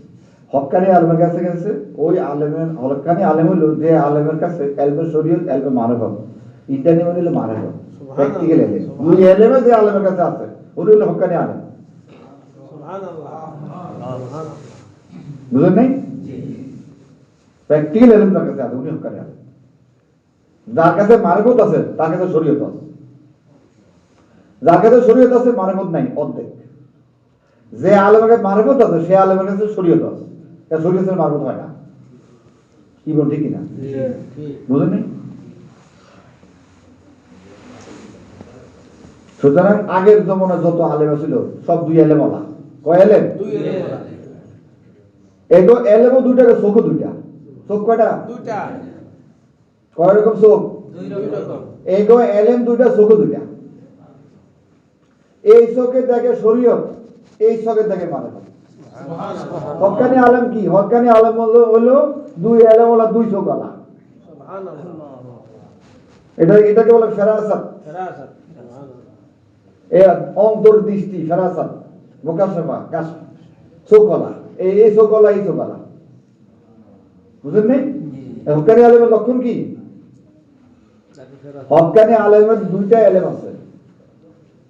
হক্কানি আলেমের কাছে গেছে, ওই আলেমের হক্কানি আলেম হলো যে আলেমের কাছে এলবে শরীয়ত এলবে মারফত ইন্টারনি মানে হলো মারফত প্র্যাকটিক্যাল এলেম। দুই এলেমে যে আলেমের কাছে আছে উনি হলো হক্কানি আলেম। বুঝলেন নাই? প্র্যাকটিক্যাল এলেম তার কাছে আছে, উনি হক্কানি আলেম। যার কাছে মারফত আছে তার কাছে শরীয়ত আছে, যার কাছে শরীয়ত আছে মারফত নাই অর্ধেক। যে আলেমের কাছে মারফত আছে সে আলেমের কাছে শরীয়ত আছে, শরীয়তের মারফত হয় না। কি বল ঠিক কিনা? বুঝলেন নাই? সুতরাং আগের জমানায় যত আলেম ছিল সব দুই এলেম ওলা। কয় এলেম? এগো এলেমও দুইটা, চোখও দুইটা। চোখ কয়টা? দুইটা। কয় রকম চোখ? এগো এলেম দুইটা, চোখও দুইটা। এই চোখে দেখে শরীয়ত, এই চোখে দেখে মারফত। হক্কানি আলেম কি? হক্কানি আলেম হলো দুই এলেম ওলা, দুই চোখ ওলা। এটাকে বলে ফেরাসাত। অন্তর্দৃষ্টি, ফেরাসাত, মুকাশফা, কাশফ, চোখওয়ালা। এই চোখওয়ালা, এই চোখওয়ালা। বুঝলেন নাই? হক্কানি আলেমের লক্ষণ কি? হক্কানি আলেমের দুইটা এলেম আছে,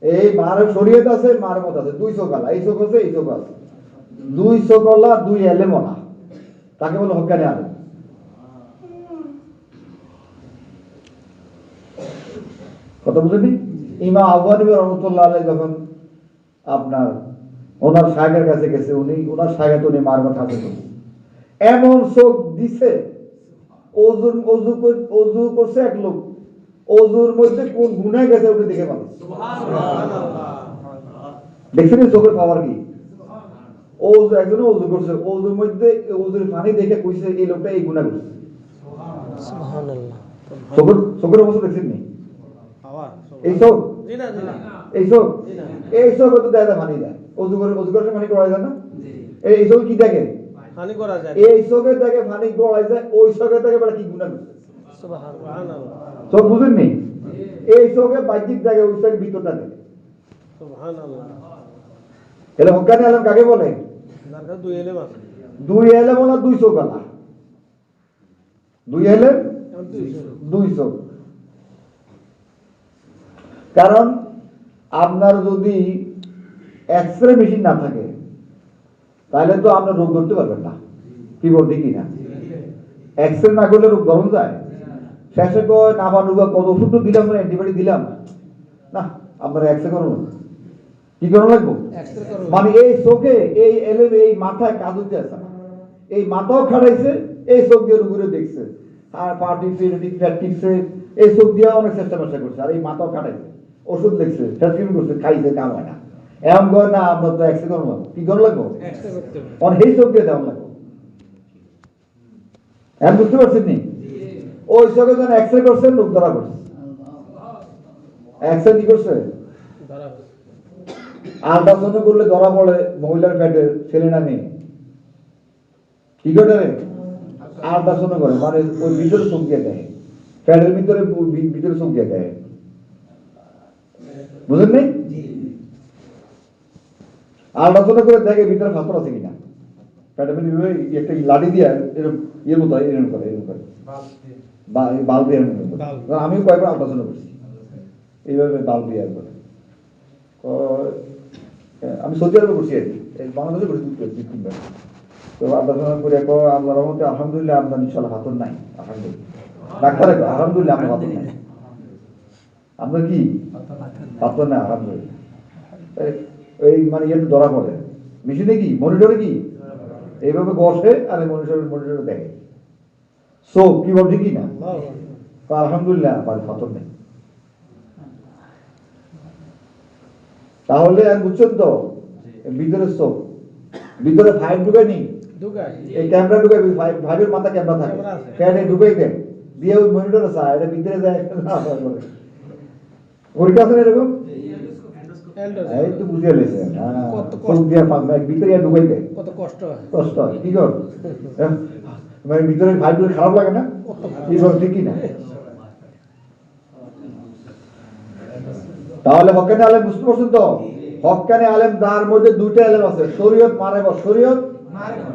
এই মারফত শরীয়ত আছে, মারফত আছে, দুই চোখওয়ালা। এই চোখ আছে, এই চোখ আছে, দুই চোখওয়ালা, দুই এলেমওয়ালা, তাকে বলে হক্কানি আলেম। কথা বুঝলেন? ইমাম আবু হানিফা রাহমাতুল্লাহ আলাইহি যখন আপনার ওনার শায়েখের কাছে গেছে, ওনার শায়েখ উনি মারফত হাসিল করছে, এমন চোখ দিছে, অজু করছে এক লোক, অজুর মধ্যে কোন গুনাহ গেছে ওটা দেখে পাবে। দেখছেন চোখের পাওয়ার কি? একজনে অজু করছে, অজুর মধ্যে অজুর পানি দেখে কইছে এই লোকটা এই গুনাহ করছে। চোখের অবস্থা দেখছেন নি? এই চোখ, এই চোখ, এই চোখ তো দেখা পানি দেয়, অজু করে পানি করা যায় না? এই চোখ কি দেখে? পানি করা যায়। এই চোখে দেখে পানি করা যায়, ওই চোখে দেখে কি গুনাহ করছে। চোখ বুঝেন নি? এই চোখে বাহ্যিক দেখে, ওই চোখের ভিতরটা দেখে। এলে হক্কানি আলেম কাকে বলে? দুই এলেম আছে, দুই এলেম ওলা, দুই চোখ ওলা। দুই এলেম, দুই চোখ। কারণ আপনার যদি এক্সরে মেশিন না থাকে তাহলে তো আপনার রোগ ধরতে পারবেন না। কি বল ঠিক না? এক্সরে না করলে রোগ ধরন যায়? শেষে কয় নাভা নুভা কত ওষুধ দিলাম, অ্যান্টিবায়োটিক দিলাম না, আপনার এক্সরে করুন। কি করা লাগবে? মানে এই চোখে, এই এলেম, এই মাথায় কাজ হচ্ছে আছে, এই মাথাও খাটাইছে, এই চোখ দিয়ে রুগুরে দেখছে, আর পা টিপছে, ফ্যাট টিপছে, এই চোখ দিয়ে অনেক চেষ্টা করছে, আর এই মাথাও খাটাইছে, ওষুধ দেখছে, ট্রিটমেন্ট করছে, খাইছে, কাম হয় না। এমন করে না, আপনার তো এক্সরে করবো, কি করা লাগবো? এই চোখ দিয়ে দেওয়া লাগবো। এখন বুঝতে পারছেন নি? ওই চোখে যখন এক্সরে করছে, লোক ধরা করছে। এক্সরে কি করছে? আল্ট্রাসাউন্ড করলে ধরা পড়ে মহিলার পেটে, ছেলে না মেয়ে। কি করে? আল্ট্রাসাউন্ড করে, মানে ওই ভিতরে চোখ দিয়ে দেয়, পেটের ভিতরে চোখ দিয়ে দেয়। বুঝলেন নাই? আল্ট্রাসাউন্ড করে দেখে ভিতরে ফাঁপড় আছে কিনা, পেটের ভিতরে একটা লাঠি দিয়ে এরকম ইয়ের মতো এরকম করে, এরকম করে বাল্ব দিয়ে এরকম করে। আমিও কয়েকবার আল্ট্রাসাউন্ড করছি এইভাবে বাল্ব দিয়ে করে। আমি সৌদি আরবে করছি, আর কি বাংলাদেশে করছি 2-3 বার। তো আল্ট্রাসাউন্ড করে আল্লাহর রহমতে আলহামদুলিল্লাহ আপনার ইনশাআল্লাহ হাতর নাই। আলহামদুলিল্লাহ ডাক্তার আলহামদুলিল্লাহ আপনার হাতর নাই। আপনার কি হাতর নাই? আলহামদুলিল্লাহ। এই মানে ইয়েতে ধরা পড়ে মেশিনে, কি মনিটরে, কি এইভাবে বসে আর মনিটরে দেখে চোখ কি বলছে কি না। আলহামদুলিল্লাহ আমার হাতর নেই। তাহলে বুঝছেন তো, ভিতরে চোখ, ভিতরে ফাইভ ঢুকায় নি, এই ক্যামেরা ঢুকাই, ফাইভের মাথা ক্যামেরা থাকে, ফ্যানে ঢুকাই দেয় দিয়ে ওই মনিটরে চায়, এটা ভিতরে যায় ওর কাছে এরকম। এই তো বুঝে লেছে, ভিতরে ঢুকাই দেয়, কত কষ্ট হয়। কি কর মানে ভিতরে ফাইভ খারাপ লাগে না? কি কর ঠিকই না? তাহলে হক্কানি আলেম বুঝতে পারছেন তো? হক্কানি আলেম তার মধ্যে দুইটা আলেম আছে, শরীয়ত মারেব, শরীয়ত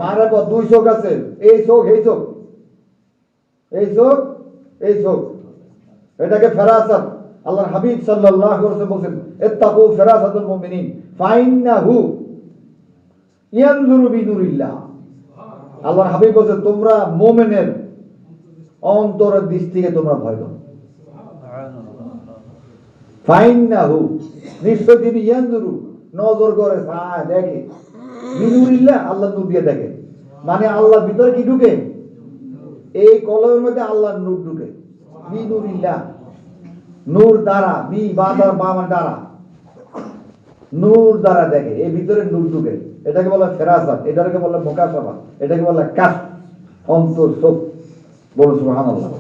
মারেব, দুই চোখ আছে, এই চোখ এই চোখ, এই চোখ এই চোখ, এটাকে ফেরাসাত। আল্লাহর হাবিব সাল্লাল্লাহু আলাইহি ওয়াসাল্লাম বলেন ইত্তাকু ফিরাসাতুল মুমিনিন ফাইন্নাহু ইয়ানজুরু বিনুরিল্লাহ। আল্লাহর হাবিব বলেন তোমরা মুমিনের অন্তরের দৃষ্টি থেকে তোমরা ভয় করো। ফাইন্নাহু নিশ্চয় তিনি ইয়ানজুরু নজর করে, চায়, দেখে, বিনুরিল্লাহ আল্লাহর নূর দিয়ে দেখে। মানে আল্লাহর ভিতরে কি ঢুকে? এই কলমের মধ্যে আল্লাহর নূর ঢুকে, বিনুরিল্লাহ, নূর দ্বারা, বি বাদার বামান দ্বারা, নূর দ্বারা দেখে, এই ভিতরে নূর ঢুকে। এটাকে বলে ফেরাসাত, এটাকে বলে মুকাশাফা, এটাকে বলে কাশফ, অন্তর চোখ। বলুন সুবহানাল্লাহ।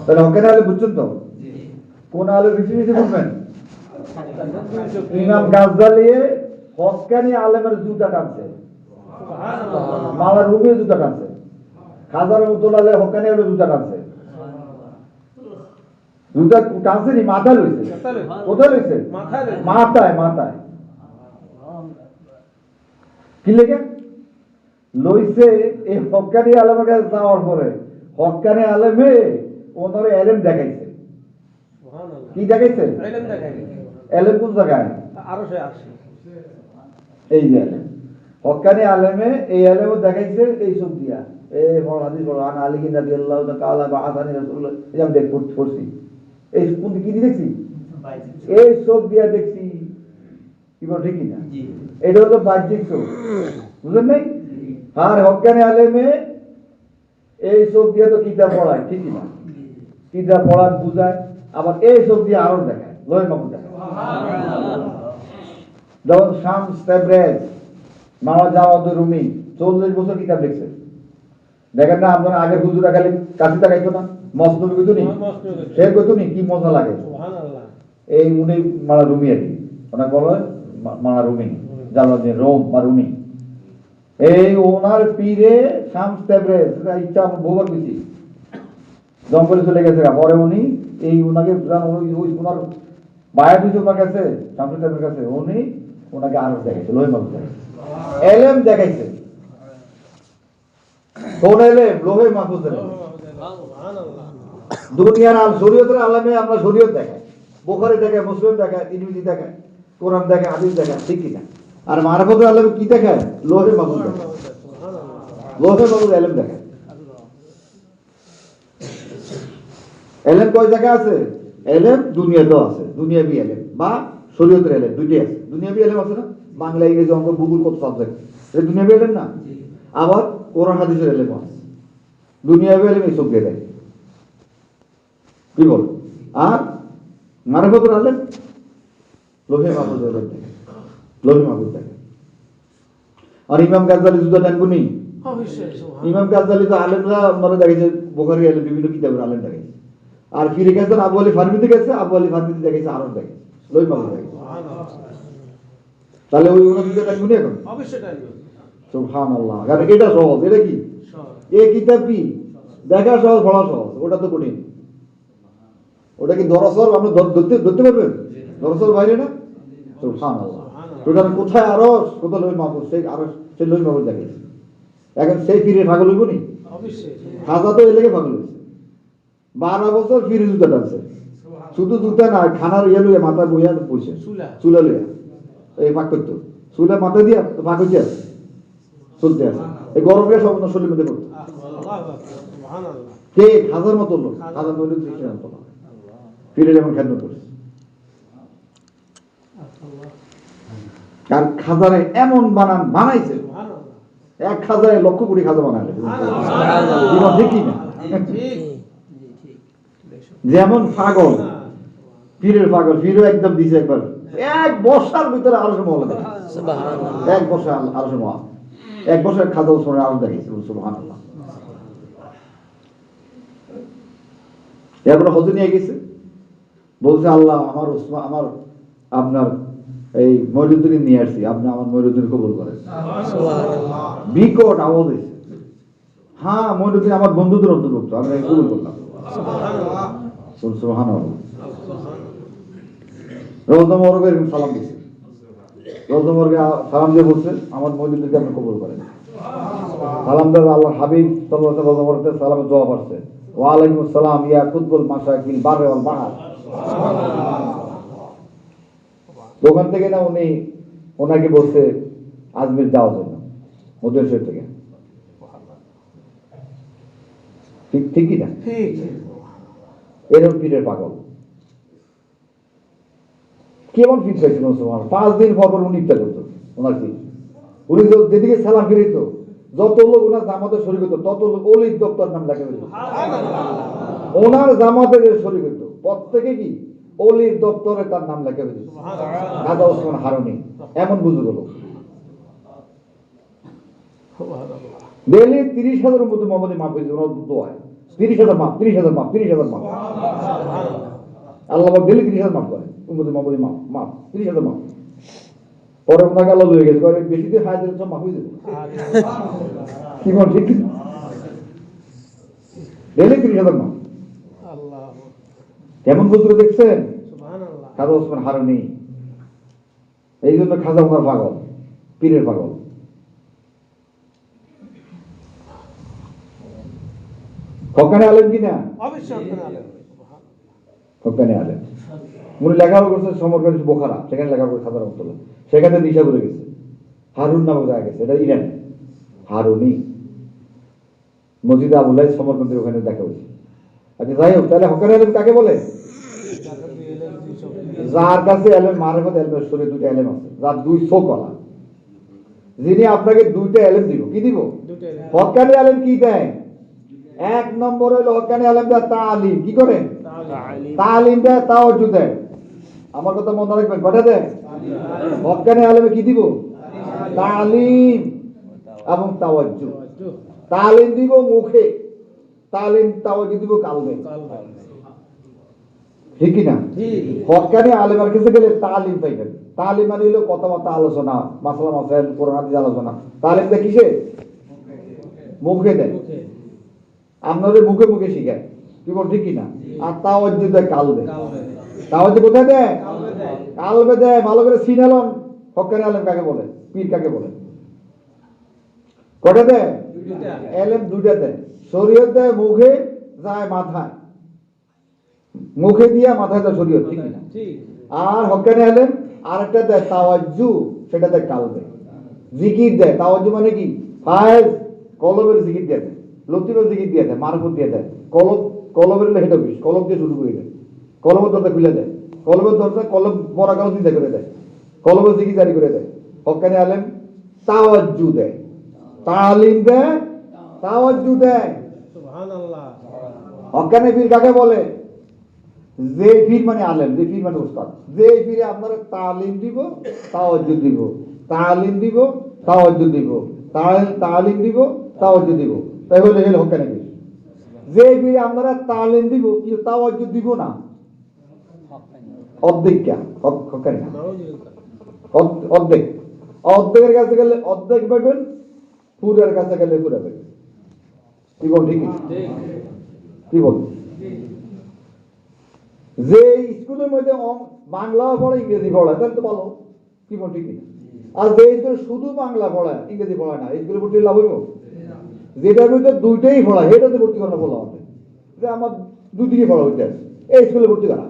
তাহলে হক্কানি আলেম বুঝছেন তো? কোন আলেম বেশি বেশি বুঝবেন? ইমাম গাজ্জালী হক্কানি আলেমের জুতা টানছে, মাওলানা রুমির জুতা টানছে, খাজা রহমাতুল্লাহ আলাইহি হক্কানি আলেমের জুতা টানছে। জুতা টানছে নি, মাথা লইছে। কোথায় লইছে? মাথায়, মাথায়। কি লেগে লইছে? এই হক্কানি আলেমের কাছে যাওয়ার পরে হক্কানি আলেমে ওনারে এলেম দেখাইছে। কি দেখাইছে? এলেম কোন জায়গায়? এই যে এলেম হক্কানি আলেমে, এই এলেমও দেখাইছে এই চোখ দিয়া। এই হাদিস বলো আন আলী রাদিয়াল্লাহু তাআলা বাআসানি রাসূলুল্লাহ, এই আমি পড়ছি। এই কোন কি দেখছি? এই চোখ দিয়া দেখছি। কি বল ঠিক না? এটা হলো বাহ্যিক চোখ, বুঝলেন নাই? আর হক্কানি আলেমে এই চোখ দিয়ে তো কিতাব পড়ায়, ঠিক না? কিতাব পড়ায় বুঝায়, আবার এই চোখ দিয়ে আরো দেখায়, লয় মাহফুজ দেখায়। যেমন শামস তাবরেজ, মাওলানা জাওয়াদ রুমি 40 বছর কিতাব লিখছে। দেখেন না আপনারা আগের হুজুরা খালি কাশি দেখাইতো না, মসনদ কইতো নি, শের কইতো নি, কি মজা লাগে। এই উনি মাওলানা রুমি আর কি, ওনাকে বলে মাওলানা রুমি, জালালউদ্দিন রোম বা রুমি। এই ওনার পীরে শামস তাবরেজ, ইচ্ছা আমার বহুবার বেশি জঙ্গলে চলে গেছে। পরে উনি এই ওনাকে ওনার বায়াত হয়েছে ওনার কাছে, শামস তাবরেজের কাছে, উনি ওনাকে আরো দেখাইছে, লোহে মাহফুজ দেখাইছে, এলেম দেখাইছে। কোন এলেম? লোহে মাহফুজ দেখাইছে। দুনিয়ার আল শরীয়তের আলেমে আমরা শরীয়ত দেখাই, বুখারী দেখায়, মুসলিম দেখায়, তিরমিজি দেখায়, কোরআন দেখায়, হাদিস দেখায়, ঠিক কি না? আর মারফতের আলেমে কি দেখায়? লোহে মাহফুজ দেখায়, লোহে মাহফুজ এলেম দেখায়। এলেম কয় জায়গা আছে? এলেম দুনিয়াতেও আছে, দুনিয়াবি এলেম বা শরীয়তের এলেম, দুইটাই আছে। দুনিয়াবি এলেম আছে না, বাংলা, ইংরেজি, অঙ্ক, ভূগোল, কত সাবজেক্ট, এটা দুনিয়াবি এলেম না? আবার কোরআন হাদিসের এলেম আছে। দুনিয়াবি এলেম এই সব দিয়ে দেয়, কি বল? আর মারফতের এলেম লোহে মাহফুজ এলেম দেখে, লোহে মাহফুজ দেখে। আর ইমাম গাজ্জালী জুতা টানবো নি? ইমাম গাজ্জালী তো আলেমরা আপনারা দেখেছে, বুখারী এলেম, বিভিন্ন কিতাবের আলেম দেখেছে। আর ফিরে গেছেন আবু আলী ফারমিতে গেছে, আবু আলী ফারমিতে দেখেছে আরো দেখেছে, লোহে মাহফুজ দেখেছে। তাহলে ওই ওনার জুতা টানবো নি এখন? সুবহানাল্লাহ। কারণ এটা সহজ, এটা কি? এই কিতাব কি দেখা সহজ, পড়া সহজ, ওটা তো কঠিন। ওটা কি দরসর আপনি ধরতে পারবেন? দরসর বাইরে না? সুবহানাল্লাহ। ওটা কোথায় আরশ, কোথায় লোহে মাহফুজ, সেই আরশ, সেই লোহে মাহফুজ দেখেছে। এখন সেই ফিরে পাগল হইব নি? খাজা তো এলাকে পাগল হয়েছে, 12 বছর ফিরে জুতা টানছে। শুধু জুতা না, খানার ইয়ে লইয়া মাথা বইয়া বসে, চুলা লইয়া এই পাক করতো, চুলা মাথা দিয়া পাক হইতে আছে, চলতে আছে। এই গরমে সব শরীরের মধ্যে করতো। কে? খাজার মতো লোক, খাজার মতো লোক ফিরে যেমন খেদমত করছে। কারণ খাজারে এমন বানাইছে, এক খাজারে লক্ষ কোটি খাজা বানাইলে, ঠিক না? যেমন পাগল, পীরের পাগল, পীরও একদম দিছে একবার, এক বর্ষার ভিতরে আরো সময় লাগে, এক বর্ষা আরো সময়, এক বছর খাজা ওসমানের আরো দেখেছে, সুবহানাল্লাহ। এরপরে হজে নিয়ে গেছে, বলছে আল্লাহ আমার ওসমান, আমার আপনার এই মইনুদ্দিন নিয়ে আসছি, আপনি আমার মইনুদ্দিন কবুল করেন। বিকট আওয়াজ হয়েছে, হ্যাঁ মইনুদ্দিন আমার বন্ধুদের অন্তর্ভুক্ত, আমি কবুল করলাম। সুবহানাল্লাহ। রওজা মোবারকে সালাম দিয়েছে, রজমরকে সালাম দিয়ে বলছে আমার মহিলাদেরকে আপনি কবুল করেন। সালাম দেওয়ার আল্লাহ হাবিব সাল্লাল্লাহু আলাইহি ওয়াসাল্লাম সালামের জবাব আসছে, ওয়া আলাইকুম আসসালাম ইয়া কুতুবুল মাশাইখিল বাররে ওয়াল বাহর। দোকান থেকে না উনি ওনাকে বলছে আজমির যাওয়ার জন্য মধ্যেশ্বর থেকে। ঠিক ঠিকই না? ঠিক। এরকম পীরের পাগল কেমন ফিট পাইছে মুসলমান? 5 দিন পর পর উনি ইফতা করতো ওনার কি উনি যেদিকে সালাম ফিরিত যত লোক ওনার জামাতে শরীক হতো তত লোক অলির দপ্তর নাম লেখা হইত। ওনার জামাতে যে শরীক হইত প্রত্যেকে কি অলির দপ্তরে তার নাম লেখা হইত। খাজা ওসমান হারুনি এমন বুজুর্গ লোক। ডেইলি 30,000 মতো মামুনি মাফ হয়েছে ওনার দোয়ায়। 30,000 মাফ, 30,000 মাফ, 30,000 মাফ। আল্লাহ ডেইলি 30,000 মাফ করে উম্মতে মামুনি মাফ মাফ 30,000 মাফ। পরে ওনাকে আল্লাহ লয়ে গেছে করে বেশি দিয়ে হায়াতের সব মাফ হয়ে যাবে। কি বল ঠিক ডেইলি 30,000 মাফ। আল্লাহ কেমন বুজুর্গ দেখছেন? সুবহানাল্লাহ। খাজা ওসমান হারুনি এই জন্য খাজা ওনার পাগল, পীরের পাগল। হকানে আলেম কিনা? অবশ্যই আপনারা হকানে আলেম। উনি লেখাপড়া করছে সমরকারী বোখারা, সেখানে লেখাপড়া করে খাজা রহমতুল্লাহ, সেখানে নিশা করে গেছে। হারুন নামক জায়গা গেছে, এটা ইরান। হারুনি মসজিদ আবুল্লাহ সমরকান্তের ওখানে দেখা হয়েছে। আচ্ছা যাই হোক, তাহলে হকানে আলেম কাকে বলে? যার কাছে এলেম মারিফত এলমের শরীরে দুটো এলেম আছে, যার দুই চোখওয়ালা, যিনি আপনাকে দুইটা এলেম দিব। কি দিব? হকানি আলেম কি দেয়? 1 নম্বর হলো হকানি আলেম দেয় তালিম। কি করেন? তালিম দেয়, তাওয়াজ্জুহ দেয়। আমার কথা মনে রাখবেন, কটা দেয়? হকানি আলেমে কি দিব? তালিম এবং তাওয়াজ্জুহ। তালিম দিব মুখে, তালিম তাওয়াজ্জুহ দিব কালবে। ঠিক কি না? হকানি আলেমের কাছে গেলে তালিম পাইবেন। তালিম মানে হলো কথাবার্তা আলোচনা, মাসলা মাসাইল কোরআন হাদিস আলোচনা। তালিম দেয় কিসে? মুখে দেয়। আপনাদের মুখে মুখে শিখায়। কি বল ঠিক কি না? আর তাওয়াজ্জুহ দেয় কালবে। তাওয়াজ্জুহ কোথায় দেয়? কালবে দেয়। ভালো করে সিনালন হকানি আলেম কাকে বলে, পীর কাকে বলে। কটা দেয়? এলেম দুইটা দেয়। শরীয়ত দেয় মুখে, যায় মাথায়। মুখে দিয়া মাথায় দেয় শরীয়ত। ঠিক না? আর হকানি আলেম আরেকটা দেয় তাওয়াজ্জুহ, সেটা দেয় কালবে। জিকির দেয়। তাওয়াজ্জুহ মানে কি? ফায়েজ কলবের জিকির দিয়ে দেয়, লতিফের জিকির দিয়ে দেয়, মারফত দিয়ে দেয়। কলবের হেড অফিস, কলব দিয়ে শুরু করে দেয়। কলবের দরজা খুলে দেয়। কলবের দরজা কলব বড় কালো চিন্তা করে দেয়। কলবের জিকির জারি করে দেয়। হকানি আলেম তাওয়াজ্জুহ দেয়, তালিম দেয়, তাওয়াজ্জুহ দেয়। সুবহানাল্লাহ। হকানি পীর কাকে বলে? যে পীর মানে আলেম, যে পীর মানে উস্তাদ। যে পীরে আপনারা তালিম দিব, তাওয়াজ্জুহ দিব, তালিম দিব, তাওয়াজ্জুহ দিব, তালিম দিব, তাওয়াজ্জুহ দিব, তাই হলে হলো হকানি পীর। যে পীরে আপনারা তালিম দিব কিন্তু তাওয়াজ্জুহ দিব না, অর্ধেক কে হকানি না। অর্ধেক অর্ধেকের কাছে গেলে অর্ধেক পাবেন, পুরের কাছে গেলে পুরা পাবেন। কি বল ঠিক? কি বল? যে স্কুলের মধ্যে বাংলা পড়ে ইংরেজি পড়ায় তাহলে তো ভালো। কি বল ঠিক? আর যে স্কুলে শুধু বাংলা পড়ায় ইংরেজি পড়ায় না, স্কুলে ভর্তি লাভ হইব? যেটার মধ্যে দুইটাই পড়ায় সেটাতে ভর্তি করা বলা হবে যে আমার দুদিকে পড়া হইতে এই স্কুলে ভর্তি করা।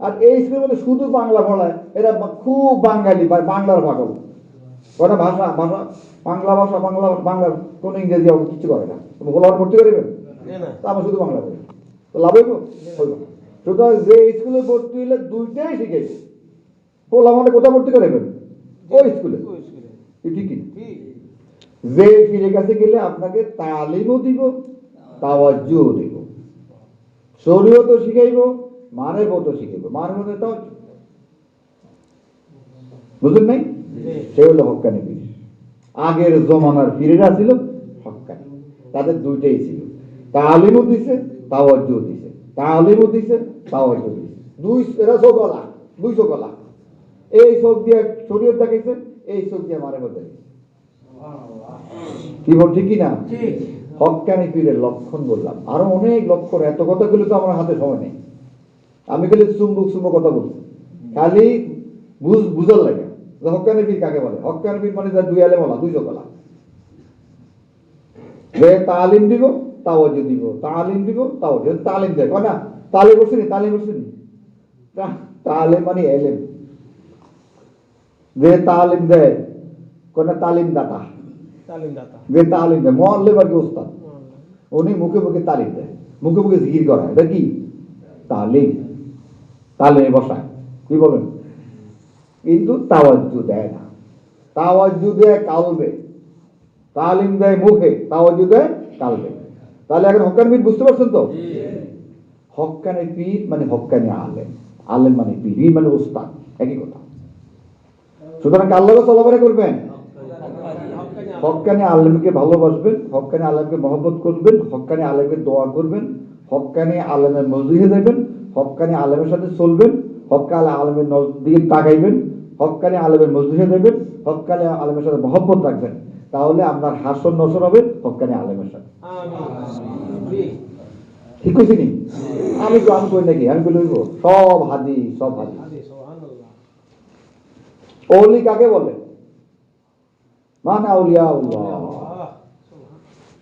আর এই স্কুলের মধ্যে শুধু বাংলা পড়ায়, এরা খুব বাঙালি বা বাংলার পাগল। ওটা ভাষা ভাষা বাংলা ভাষা বাংলা বাংলার কোন ইংরেজি কিছু করে না। তুমি গোলার ভর্তি করবেন, আমার শুধু বাংলা পড়ে তো লাভ হইব? হইব। সুতরাং যে স্কুলে ভর্তি হইলে দুইটাই শিখেছে, বললাম আমাদের কোথাও ভর্তি করবেন? ওই স্কুলে। ঠিকই। যে পীরের কাছে গেলে আপনাকে তালিমও দিব, তাওয়াজ্জুহ দিব, শরীয়তও শিখাইব, মারিফতও শিখাইব। মারিফত তাওয়াজ্জুহ, বুঝলেন নাই? সে হলো হক্কানি পীর। আগের জমানার পীরেরা ছিল হক্কানি, তাদের দুইটাই ছিল, তালিমও দিছে, তাওয়াজ্জুহ দিছে, তালিমও দিছে, তাওয়াজ্জুহ দিছে। এরা চোখওয়ালা, দুই চোখওয়ালা। এই চোখ দিয়ে শরীয়ত দেখাইছে, এই চোখ দিয়ে মারিফত দেখাইছে। কি বল ঠিক কিনা? হক্কানি পীরের লক্ষণ বললাম, আরো অনেক লক্ষণ। এত কথা গুলো তো আমার হাতে সময় নেই। আমি খালি চুম্বক কথা বলছি, খালি বুঝার লাগে। হক্কানি পীর কাকে বলে? হক্কানি পীর মানে যার দুই আলেম ওয়ালা, দুই জোকলা, যে তালিম দিব তাওয়াজ্জু দিব, তালিম দিব তাওয়াজ্জু, তালিম দেয় না, তালিম করছিনি, তালিম করছিনি, তালিম মানে এলেম, যে তালিম দেয় কোন তালিম দাতা, তালিম দাতা। যে তালিম দেয় মুআল্লিম আর কি উস্তাদ, উনি মুখে মুখে তালিম দেয়, মুখে মুখে জিকির করায়, এটা কি তালিম, তালিমে বসায়, কি বলেন? কিন্তু তাওয়াজ্জু দেয় না, তাওয়াজ্জু দেয় কালবে, তালিম দেয় মুখে, তাওয়াজ্জু দেয় কালবে। তাহলে এখন হক্কানি পীর বুঝতে পারছেন তো? হক্কানি পীর মানে হক্কানি আলেম, আলেম মানে পীর, পীর মানে উস্তাদ, একই কথা। সুতরাং কার লগে চলাফেরা করবেন? হক্কানি আলেমকে ভালোবাসবেন, হক্কানি আলেমকে মহব্বত করবেন, হক্কানি আলেমকে দোয়া করবেন, হক্কানি আলেমের মজলিসে যাবেন, হক্কানি আলেমের সাথে চলবেন, হক্কানি আলেমের দিকে তাকাইবেন, হক্কানি আলেমের মজলিসে যাবেন, হক্কানি আলেমের সাথে মহব্বত রাখবেন। তাহলে আপনার হাসর নসর হবে হক্কানি আলেমের সাথে। ঠিক আছে নি? আমি তো আমি কই নাকি, আমি বলে সব হাদিস, সব হাদিস। ওলি কাকে বলে? মানে আউলিয়া আল্লাহ।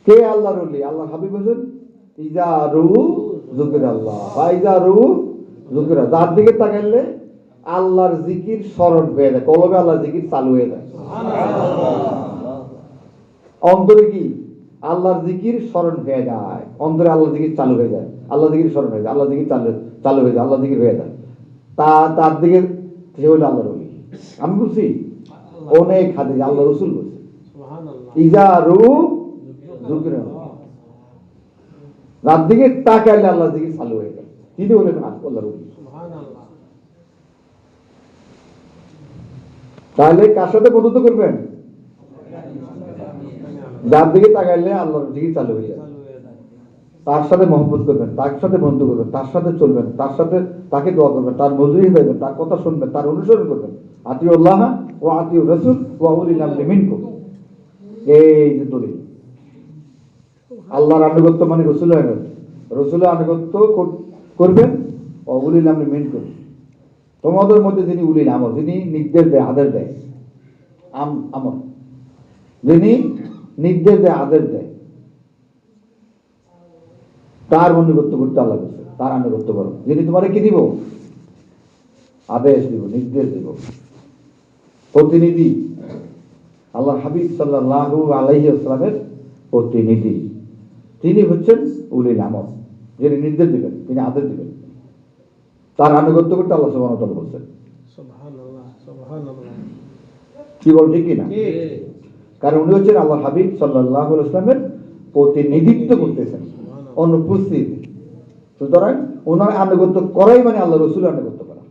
কে আল্লাহর ওলি? আল্লাহ হাবিব বলেন ইজারু যুকিরাল্লাহ, ফাইজারু যুকিরা, যার দিকে তাকাইলে আল্লাহর জিকির স্মরণ হয়ে যায়, কলবে আল্লাহর জিকির চালু হয়ে যায়। অন্তরে কি আল্লাহর জিকির স্মরণ হয়ে যায়, অন্তরে আল্লাহর জিকির চালু হয়ে যায়, আল্লাহ জিকির স্মরণ হয়ে যায়, আল্লাহ জিকির চালু হয়ে যায়, আল্লাহ জিকির হয়ে যায়, তার দিকে সে হইল আল্লাহর ওলি। আমি বলছি অনেক হাদিস আল্লাহ রাসূল বলছে ইজারু যুকিরাল্লাহ, যার দিকে তাকাইলে আল্লাহর জিকির চালু হয়ে যায়, তিনি হলেন আল্লাহর ওলি। তাহলে কার সাথে বন্ধুত্ব করবেন? যার দিকে তাকাইলে আল্লাহর জিকির চালু হয়ে যায়, তার সাথে মহব্বত করবেন, তার সাথে বন্ধু করবেন, তার সাথে চলবেন, তার সাথে তাকে দোয়া করবেন, তার মজলিসে যাবেন, তার কথা শুনবেন, তার অনুসরণ করবেন। আতিউল্লাহ ওয়া আতিউর রাসূল ওয়া উলিল আমরি মিনকুম, এই যে দলিল। আল্লাহর আনুগত্য মানে রাসূলের আনুগত্য, রাসূলের আনুগত্য করবেন, ওয়া উলিল আমরি মিনকুম, তোমাদের মধ্যে যিনি উলিল আমর, যিনি নির্দেশ দেয় আদেশ দেয়, আমর, যিনি নির্দেশ দেয় আদেশ দেয়, তার আনুগত্য করতে আল্লাহ বলছে, তার আনুগত্য করো। যিনি তোমারে কি দিব? আদেশ দিব, নির্দেশ দিব, প্রতিনিধি, আল্লাহ হাবিব সাল্লাল্লাহু আলাইহি ওয়াসাল্লামের প্রতিনিধি, তিনি হচ্ছেন উলিল আমর, যিনি নির্দেশ দিবেন, তিনি আদেশ দিবেন, তার আনুগত্য করতে আল্লাহ সুবহানাহু ওয়া তাআলা বলছেন। সুবহানাল্লাহ, সুবহানাল্লাহ। কি বল ঠিক কি না? কারণ উনি হচ্ছেন আল্লাহ হাবিব সাল্লাল্লাহু আলাইহি ওয়াসাল্লামের প্রতিনিধিত্ব করতেছেন, অনুপস্থিত। সুতরাং ওনার আনুগত্য করাই মানে আল্লাহ রাসূলের আনুগত্য করা,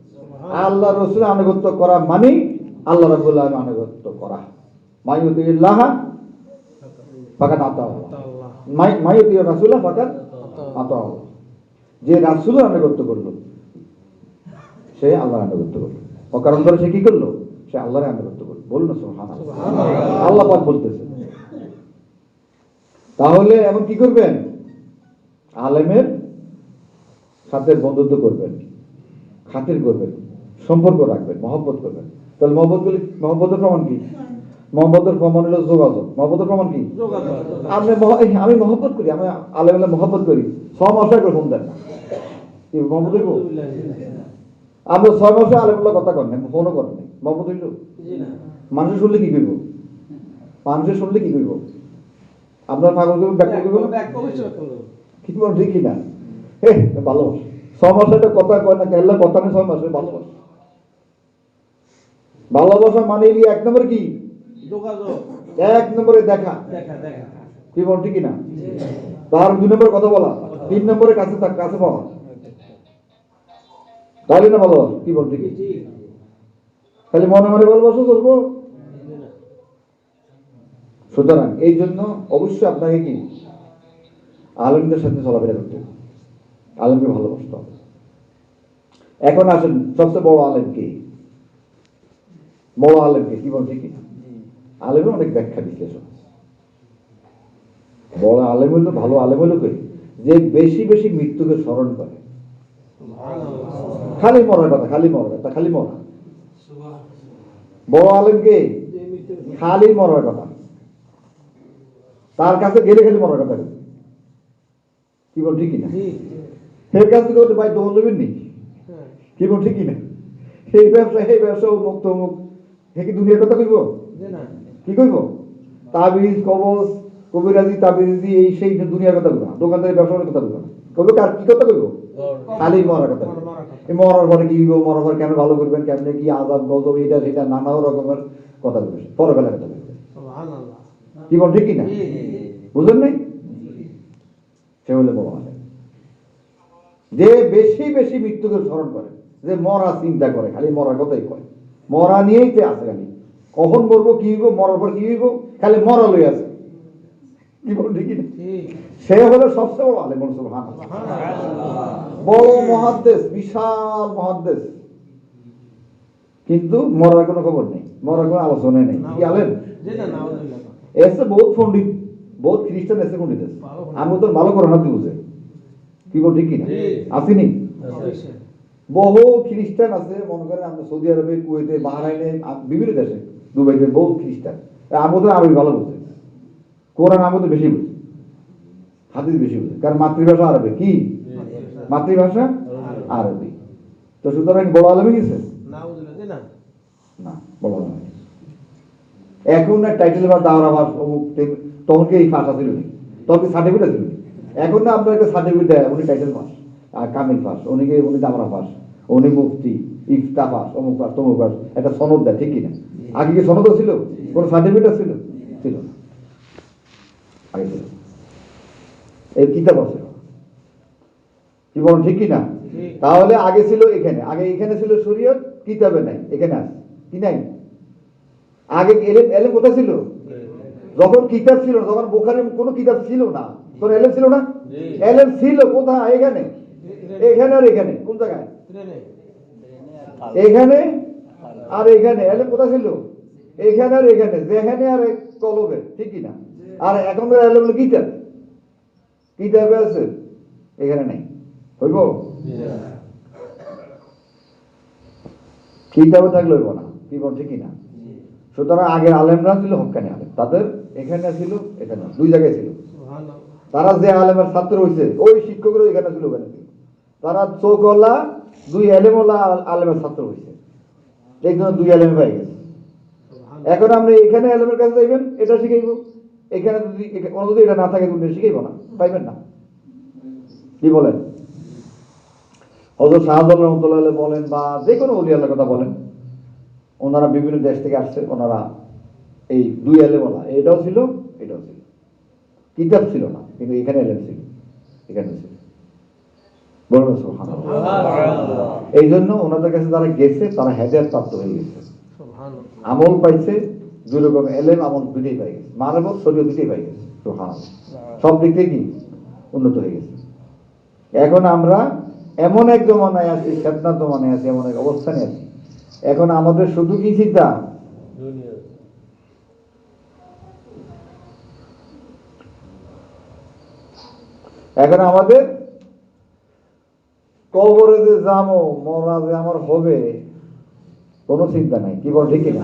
আল্লাহ রাসূলের আনুগত্য করা মানে আল্লাহ রাব্বুল আলামিনের আনুগত্য করা। মাইয়ুতিল্লাহ ফাকাদ আতাআল্লাহ, মাইয়ুতির রাসূলা ফাকাদ আতাআল্লাহ। যে রাসূলের আনুগত্য করলো সে আল্লাহর আনুগত্য করলো, অকারণ ধরে সে কি করলো? সে আল্লাহর আনুগত্য করলো। বলুন না সুবহানাল্লাহ, আল্লাহ পাক বলতেছে। তাহলে এখন কি করবেন? আলেমের সাথে বন্ধুত্ব করবেন, খাতির করবেন, সম্পর্ক রাখবেন, মহব্বত করবেন। তাহলে মহব্বতের প্রমাণ কি? মহব্বতের প্রমাণ হলো যোগাযোগ। মহব্বতের প্রমাণ কি? আমি মহব্বত করি, আমি আলেমের মহব্বত করি, 6 মাসে করে ফোন দেন না, কি মহব্বত হইব? আপনি 6 মাসে আলেমুল্লাহ কথা করেন, ফোনও করেন নাই, মহব্বত হইল? মানুষের শুনলে কি করবো? মানুষের শুনলে কি করবো? আপনার পাগল করবেন, ব্যাক করবেন, কি বল ঠিক কিনা? ভালোবাসা 6 মাসে একটা কথা কয় না, কেল্লা কথা নেই, 6 মাসে ভালোবাসা। ভালোবাসা মানে এক নম্বরে কি? যোগাযোগ, 1 নম্বরে দেখা, কি বল ঠিক কিনা? তার 2 নম্বরে কথা বলা, 3 নম্বরে কাছে পাওয়া, তাহলে না ভালো, কি বল ঠিক? খালি মনে মনে ভালোবাসা চলবো? সুতরাং এই জন্য অবশ্যই আপনাকে কি আলেমদের সাথে চলাফেরা করতে হবে, আলেমকে ভালোবাসতে হবে। এখন আসেন সবচেয়ে বড় আলেম কে? বড় আলেমকে, কি বল ঠিক কিনা? আলেমের অনেক ব্যাখ্যা বিশ্লেষণ। বড় আলেম হইল, ভালো আলেম হইল কে? যে বেশি বেশি মৃত্যুকে স্মরণ করে, খালি মরার কথা, খালি মরা, খালি মরা, বড় আলেমকে যে মৃত্যুর খালি মরার কথা, তার কাছে গেলে খালি মরার কথা। কি বল ঠিক কিনা? ঠিক এর কাছে গেলে ভাই দোহন দেবেন নি, হ্যাঁ কি বল ঠিক কিনা? এই ব্যবসা অমুক তমুক, হে কি দুনিয়ার কথা কইব? যে না কি কইব? তাবিজ কবজ কবিরাজি তাবিজি এই সেই দুনিয়ার কথা কইব না, দোকানদারি ব্যবসার কথা কইব না। কইব কার কি কথা কইব? খালি মরার কথা কইব। মরার কথা। এই মরার পরে কি হইব, মরার পরে কেন ভালো করবেন, কেমনে কি আযাব গজব এটা সেটা নানা রকমের কথা কইবে, পরকালের কথা কইবে। সুবহানাল্লাহ। কি বল ঠিক কিনা? ঠিক বুঝলেন নাই? সে হলে বড় আলেম। যে বেশি বেশি মৃত্যুকে স্মরণ করে, যে মরা চিন্তা করে, খালি মরার কথাই কয়, মরা নিয়েই তো আছে খালি, কখন মরবো কি হইব, মরার পর কি হইব, খালি মরা লই আছে। কি বল ঠিক কিনা? ঠিক সে হলো সবচেয়ে বড় আলেম। সুবহানাল্লাহ। বড় মহাদ্দেশ, বিশাল মহাদ্দেশ, কিন্তু মরার কোনো খবর নেই, মরার কোনো আলোচনা নেই। কি আলেম? যে না নাউজুবিল্লাহ। এসে বহুত পণ্ডিত, বহুত খ্রিস্টান এসে পণ্ডিত আছে, আমি তো ভালো করে না বুঝে। কি বল ঠিক কিনা? আসিনি? অবশ্যই। বহু খ্রিস্টান আছে, মনে করেন আমরা সৌদি আরবে, কুয়েতে, বাহরাইনে, বিভিন্ন দেশে, দুবাইতে বহু খ্রিস্টান। আমাদের আরবি ভালো বুঝে, কোরআন আমাদের বেশি বুঝে, হাদিস বেশি বুঝে, কারণ মাতৃভাষা আরবি। কি মাতৃভাষা? আরবি। তো সুতরাং বড় আলমে গেছে নাউজুবিল্লাহ। যে না না, বড় আলমে গেছে। এখন না টাইটেল বা দাওরা ভাস অমুক, তখন কি এই ফাঁস আছিল, তখন কি সার্টিফিকেট আছিল? এখন না আপনার একটা সার্টিফিকেট দেয়, উনি টাইটেল পাস আর কামিল পাস, উনি দামরা পাস, উনি মুফতি, ইফতা পাস, অমুক পাস, তমুক পাস, একটা সনদ দেয়। ঠিক কিনা? আগে কি সনদ ছিল? কোন সার্টিফিকেট ছিল? ছিল না, আগে ছিল এই কিতাব আছে। কি বলেন ঠিক কিনা? তাহলে আগে ছিল এখানে, আগে এখানে ছিল শরীয়ত, কিতাবে নাই, এখানে আছে কি নাই? আগে এলেম, এলেম কোথায় ছিল? যখন কিতাব ছিল, যখন বুখারীর কোনো কিতাব ছিল না, তোর এলেম ছিল না? এলেম ছিল কোথায়? এখানে, এখানে আর এখানে। কোন জায়গায়? ট্রেনে এখানে আর এখানে। এলেম কোথায় ছিল? এখানে আর এখানে, যেখানে আর কলবে। ঠিক কিনা? আর এখনকার এলেম হলো কিতাব, কিতাবে আছে, এখানে নেই। হইব? কিতাবে থাকলে হইব না। কি বল ঠিক কিনা? সুতরাং আগের আলেমরা ছিল হক্কানি আলেম, তাদের এখানে ছিল, এখানে দুই জায়গায় ছিল। সুবহানাল্লাহ। তারা যে আলেমের ছাত্র হয়েছে, ওই শিক্ষকরা এখানে ছিল, ওখানে ছিল। তারা চোখওয়ালা দুই আলেমওয়ালা আলেমের ছাত্র হয়েছে, এই জন্য দুই আলেম পাই গেছে। এখন আপনি এখানে আলেমের কাছে যাইবেন, এটা শিখাইব, এখানে যদি এটা না থাকে তুমি শিখাইব না, পাইবেন না। কি বলেন? হযরত শাহজালাল রহমাতুল্লাহ আলাইহি বলেন, বা যে কোনো ওলি আল্লাহর কথা বলেন, ওনারা বিভিন্ন দেশ থেকে আসছে, ওনারা এই দুই আলেমওয়ালা, এটাও ছিল, এটাও ছিল। কিতাব ছিল না, কিন্তু এখানে এলেম ছিল, এখানে ছিল। বলুন সুবহানাল্লাহ। এই জন্য ওনাদের কাছে যারা গেছে, তারা হেদায়েত প্রাপ্ত হয়ে গেছে, সুবহানাল্লাহ। আমল পাইছে, দুই রকম এলেম আমল দুইটাই পাই গেছে, মানবত শরীয়ত দুইটাই পাই গেছে। সুবহানাল্লাহ। সব দিক থেকে কি উন্নত হয়ে গেছে। এখন আমরা এমন এক জমানায় আছি, ফেতনার জমানায় আছি, এমন এক অবস্থানে আছি, এখন আমাদের শুধু কি চিন্তা? এখন আমাদের কবরে যে যাবো, মরা যে আমার হবে, কোনো চিন্তা নাই। কি বল ঠিক কিনা?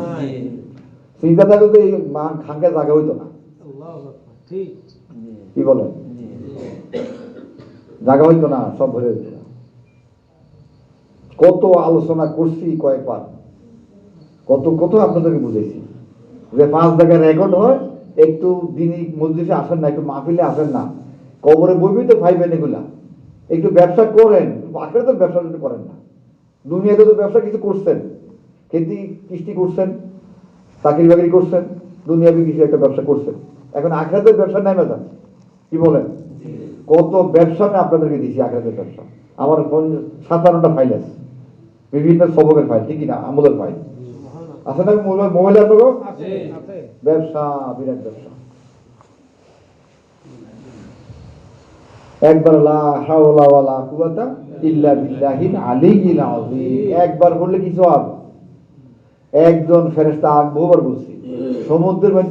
চিন্তা থাকলে তো এই খাঙ্কা জায়গা হইতো না। আল্লাহু আকবার। ঠিক কি বলেন? জায়গা হইতো না, সব ভরে যেত না। কত আলোচনা করছি কয়েকবার, কত কত আপনাদেরকে বুঝেছি যে 5 জায়গায় রেকর্ড হয়, একটু দিনই মসজিদে আসেন না, একটু মাহফিলে আসেন না, কবরে বইবই তো ভাইবেন এগুলা, একটু ব্যবসা করেন, আখেরাতের ব্যবসা যদি করেন না। দুনিয়াতে তো ব্যবসা কিছু করছেন, খেতি কৃষি করছেন, চাকরি বাকরি করছেন, দুনিয়াবি কিছু একটা ব্যবসা করছেন, এখন আখেরাতের ব্যবসা নেমে যান। কি বলেন? কত ব্যবসা আমি আপনাদেরকে দিয়েছি, আখেরাতের ব্যবসা। আমার 57টা ফাইল আছে, বিভিন্ন সবকের ফাইল, ঠিকই না, আমলের ফাইল আছে না? মোবাইলে আপনাকে আছে আছে। ব্যবসা, বিরাট ব্যবসা। একবার লা হাওলা ওয়ালা কুওয়াতা ইল্লা বিল্লাহিল আলিয়্যিল আযীম, একবার বললে কি সওয়াব? একজন ফেরেশতা বহুবার বলছি, সমুদ্রের মধ্যে